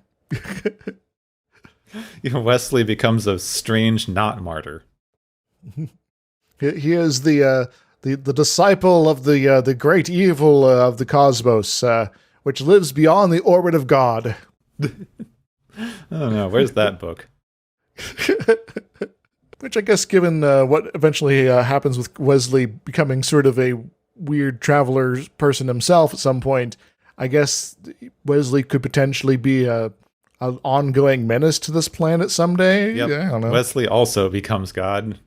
Wesley becomes a strange not martyr. He is the disciple of the great evil of the cosmos, which lives beyond the orbit of God. Oh no, where's that book? Which I guess, given what eventually happens with Wesley becoming sort of a weird traveler person himself at some point, I guess Wesley could potentially be an ongoing menace to this planet someday. Yep. Yeah, I don't know. Wesley also becomes God.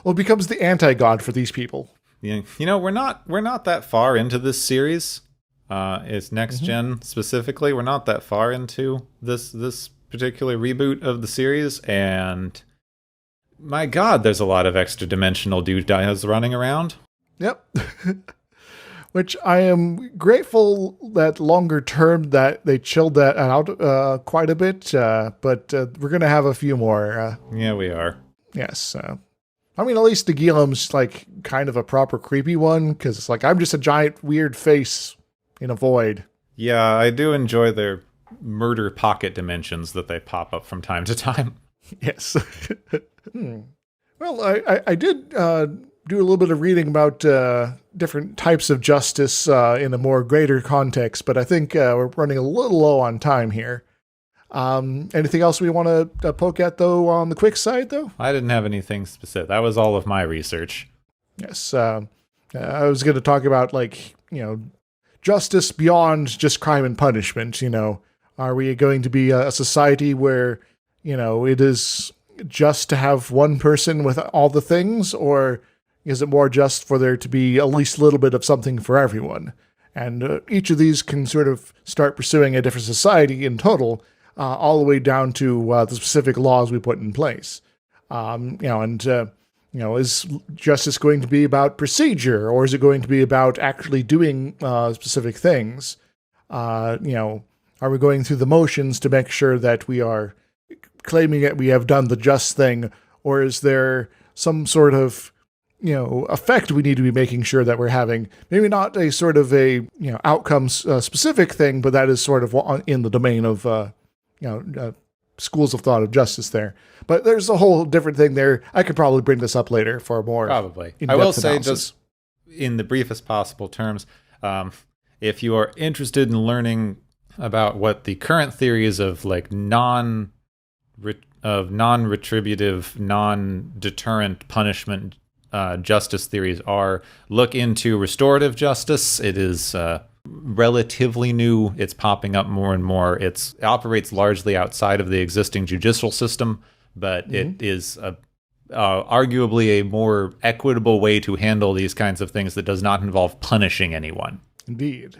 Well, becomes the anti-god for these people. Yeah, we're not that far into this series. It's next gen specifically. We're not that far into this particular reboot of the series, and my God, there's a lot of extra dimensional doodads running around. Yep. Which I am grateful that longer term that they chilled that out quite a bit, but we're going to have a few more. Yeah, we are. Yes. I mean, at least the Gilam's kind of a proper creepy one, because it's I'm just a giant weird face in a void. Yeah, I do enjoy their murder pocket dimensions that they pop up from time to time. Yes. Well, I did do a little bit of reading about different types of justice in a more greater context, but I think we're running a little low on time here. Anything else we want to poke at, though, on the quick side, though? I didn't have anything specific. That was all of my research. Yes. I was going to talk about, justice beyond just crime and punishment. Are we going to be a society where, it is just to have one person with all the things, or is it more just for there to be at least a little bit of something for everyone? And each of these can sort of start pursuing a different society in total, all the way down to the specific laws we put in place. Is justice going to be about procedure, or is it going to be about actually doing specific things? Are we going through the motions to make sure that we are claiming that we have done the just thing, or is there some sort of, effect we need to be making sure that we're having? Maybe not a sort of a, outcomes specific thing, but that is sort of in the domain of, schools of thought of justice there. But there's a whole different thing there. I could probably bring this up later for more probably. In-depth I will say, analysis. just in the briefest possible terms, if you are interested in learning about what the current theories of non-retributive, non-deterrent punishment justice theories are, look into restorative justice. It is relatively new. It's popping up more and more. It operates largely outside of the existing judicial system, but it is arguably a more equitable way to handle these kinds of things that does not involve punishing anyone. Indeed.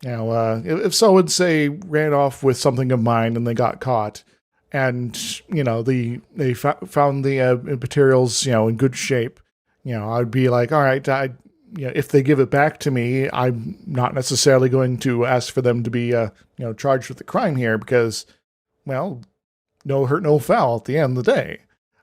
Now, if someone, say, ran off with something of mine and they got caught, and, they found the materials, in good shape, I'd be like, all right, if they give it back to me, I'm not necessarily going to ask for them to be, charged with the crime here, because, well, no hurt, no foul at the end of the day.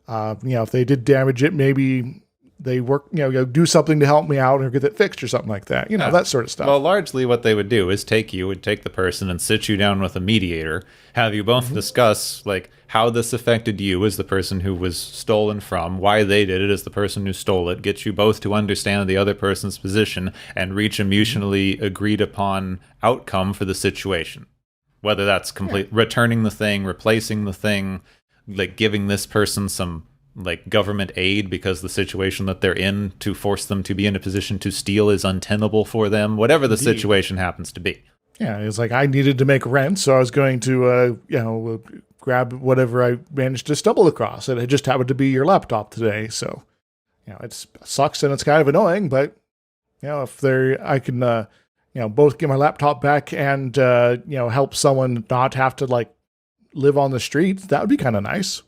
If they did damage it, maybe they work, do something to help me out or get it fixed or something like that. That sort of stuff. Well, largely what they would do is take the person and sit you down with a mediator, have you both discuss like how this affected you as the person who was stolen from, why they did it as the person who stole it, get you both to understand the other person's position and reach a mutually agreed upon outcome for the situation. Whether that's returning the thing, replacing the thing, like giving this person some like government aid because the situation that they're in to force them to be in a position to steal is untenable for them, whatever the situation happens to be. Yeah, it's like I needed to make rent, so I was going to, grab whatever I managed to stumble across. And it just happened to be your laptop today, so, it sucks and it's kind of annoying, but, if I can, both get my laptop back and, help someone not have to, like, live on the street, that would be kind of nice.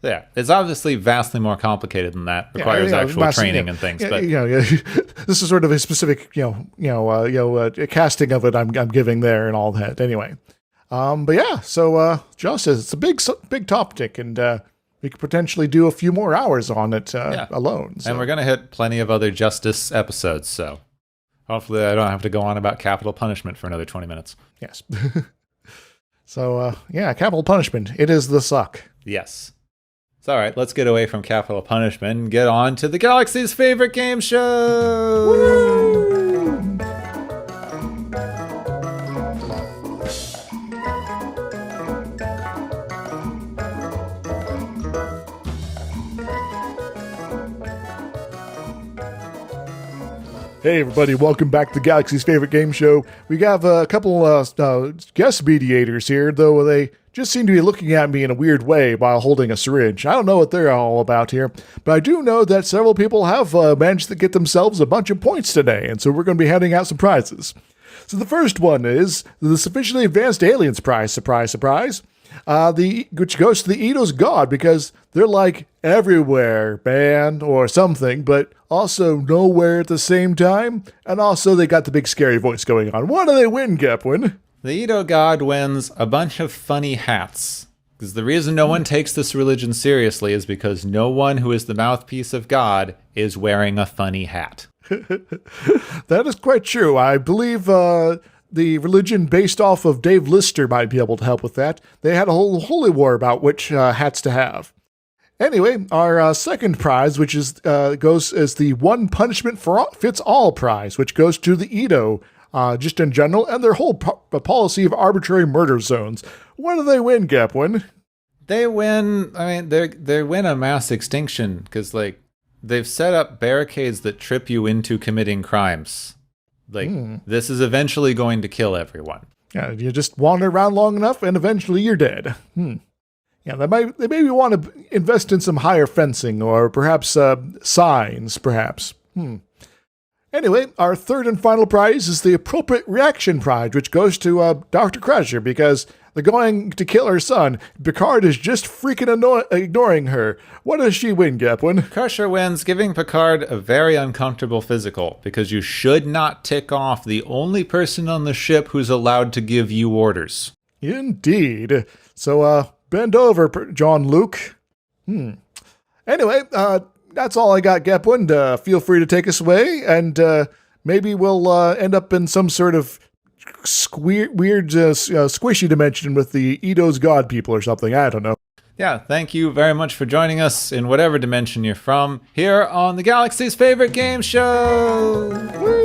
Yeah, it's obviously vastly more complicated than that. Requires actual training and things. But this is sort of a specific, casting of it I'm giving there and all that. Anyway, so justice, it's a big topic, and we could potentially do a few more hours on it alone. So. And we're gonna hit plenty of other justice episodes, so hopefully I don't have to go on about capital punishment for another 20 minutes. Yes. So capital punishment. It is the suck. Yes. So, all right, let's get away from capital punishment and get on to the galaxy's favorite game show. Woo! Hey everybody, welcome back to Galaxy's favorite game show. We have a couple guest mediators here, though they just seem to be looking at me in a weird way while holding a syringe. I don't know what they're all about here, but I do know that several people have managed to get themselves a bunch of points today, and so we're going to be handing out some prizes. So the first one is the Sufficiently Advanced Aliens prize, surprise, surprise, which goes to the Edo's God, because they're like everywhere, man, or something, but also nowhere at the same time, and also they got the big scary voice going on. What do they win, Gepwin? The Edo God wins a bunch of funny hats. Because the reason no one takes this religion seriously is because no one who is the mouthpiece of God is wearing a funny hat. That is quite true. I believe the religion based off of Dave Lister might be able to help with that. They had a whole holy war about which hats to have. Anyway, our second prize, which is goes as the One Punishment Fits All prize, which goes to the Edo, just in general, and their whole policy of arbitrary murder zones. What do they win, Gepwin? They win. I mean, they win a mass extinction because, like, they've set up barricades that trip you into committing crimes. Like, this is eventually going to kill everyone. Yeah, you just wander around long enough, and eventually you're dead. Yeah, they maybe want to invest in some higher fencing, or perhaps signs, perhaps. Anyway, our third and final prize is the Appropriate Reaction prize, which goes to Dr. Crusher, because they're going to kill her son. Picard is just freaking ignoring her. What does she win, Gepwin? Crusher wins, giving Picard a very uncomfortable physical, because you should not tick off the only person on the ship who's allowed to give you orders. Indeed. So, bend over, John Luke. Anyway, that's all I got, Gepwin. Feel free to take us away, and maybe we'll end up in some sort of weird, squishy dimension with the Edo's God people or something. I don't know. Yeah, thank you very much for joining us in whatever dimension you're from, here on the Galaxy's favorite game show! Woo!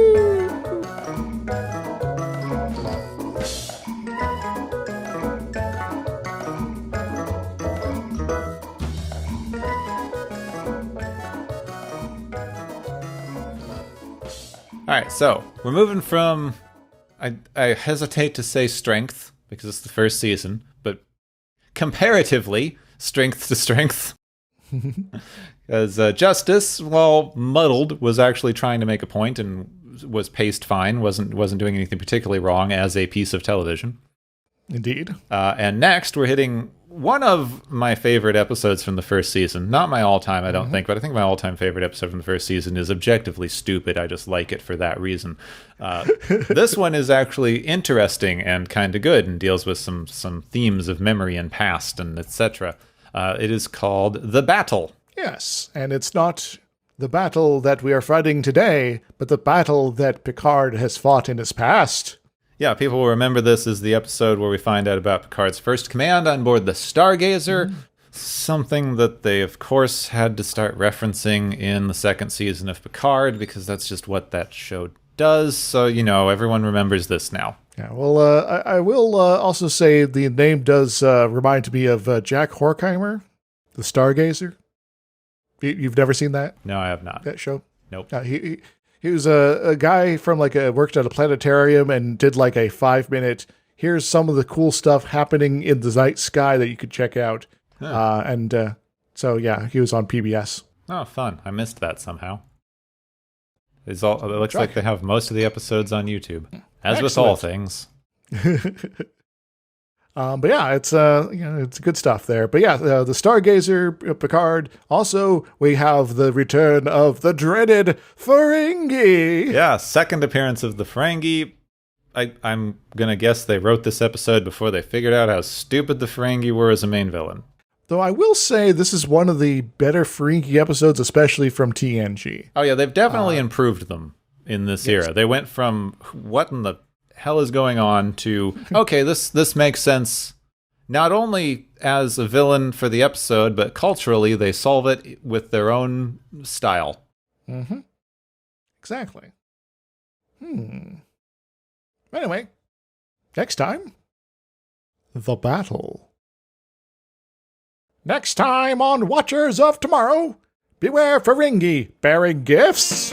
All right, so we're moving from, I hesitate to say strength, because it's the first season, but comparatively, strength to strength. Because Justice, while muddled, was actually trying to make a point and was paced fine, wasn't doing anything particularly wrong as a piece of television. Indeed. And next, we're hitting one of my favorite episodes from the first season. Not my all-time, I don't think, but I think my all-time favorite episode from the first season is objectively stupid. I just like it for that reason. This one is actually interesting and kind of good and deals with some themes of memory and past and etc. It is called The Battle. Yes, and it's not the battle that we are fighting today, but the battle that Picard has fought in his past. Yeah, people will remember this as the episode where we find out about Picard's first command on board the Stargazer, something that they, of course, had to start referencing in the second season of Picard, because that's just what that show does. So, everyone remembers this now. Yeah, well, I will also say the name does remind me of Jack Horkheimer, the Stargazer. You've never seen that? No, I have not. That show? Nope. He was a guy from worked at a planetarium and did a 5-minute, here's some of the cool stuff happening in the night sky that you could check out. Huh. So yeah, he was on PBS. Oh, fun. I missed that somehow. It looks like they have most of the episodes on YouTube, as with all things. But yeah, it's good stuff there. But yeah, the Stargazer, Picard. Also, we have the return of the dreaded Ferengi. Yeah, second appearance of the Ferengi. I'm gonna guess they wrote this episode before they figured out how stupid the Ferengi were as a main villain. Though I will say this is one of the better Ferengi episodes, especially from TNG. Oh yeah, they've definitely improved them in this era. They went from what in the hell is going on to, okay, this makes sense not only as a villain for the episode, but culturally they solve it with their own style. Mm-hmm. Exactly. Anyway, next time, the battle. Next time on Watchers of Tomorrow, beware Ferengi bearing gifts.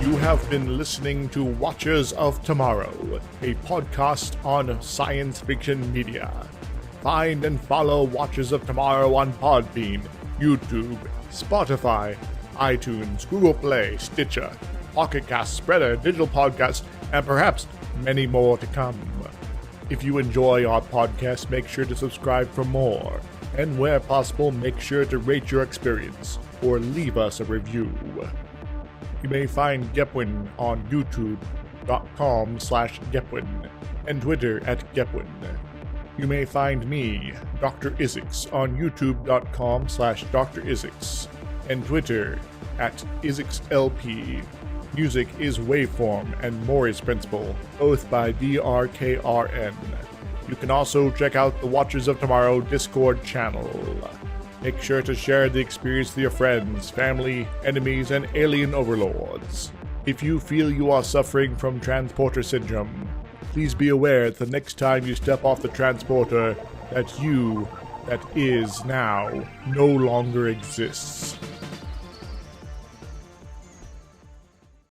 You have been listening to Watchers of Tomorrow, a podcast on science fiction media. Find and follow Watchers of Tomorrow on Podbean, YouTube, Spotify, iTunes, Google Play, Stitcher, Pocket Cast, Spreader, Digital Podcast, and perhaps many more to come. If you enjoy our podcast, make sure to subscribe for more. And where possible, make sure to rate your experience or leave us a review. You may find Gepwin on youtube.com/Gepwin and Twitter @Gepwin. You may find me, Dr. Isix, on youtube.com/Dr. Isix and Twitter @IsixLP. Music is Waveform and Mori's Principle, both by DRKRN. You can also check out the Watchers of Tomorrow Discord channel. Make sure to share the experience with your friends, family, enemies, and alien overlords. If you feel you are suffering from transporter syndrome, please be aware that the next time you step off the transporter, that you, that is now, no longer exists.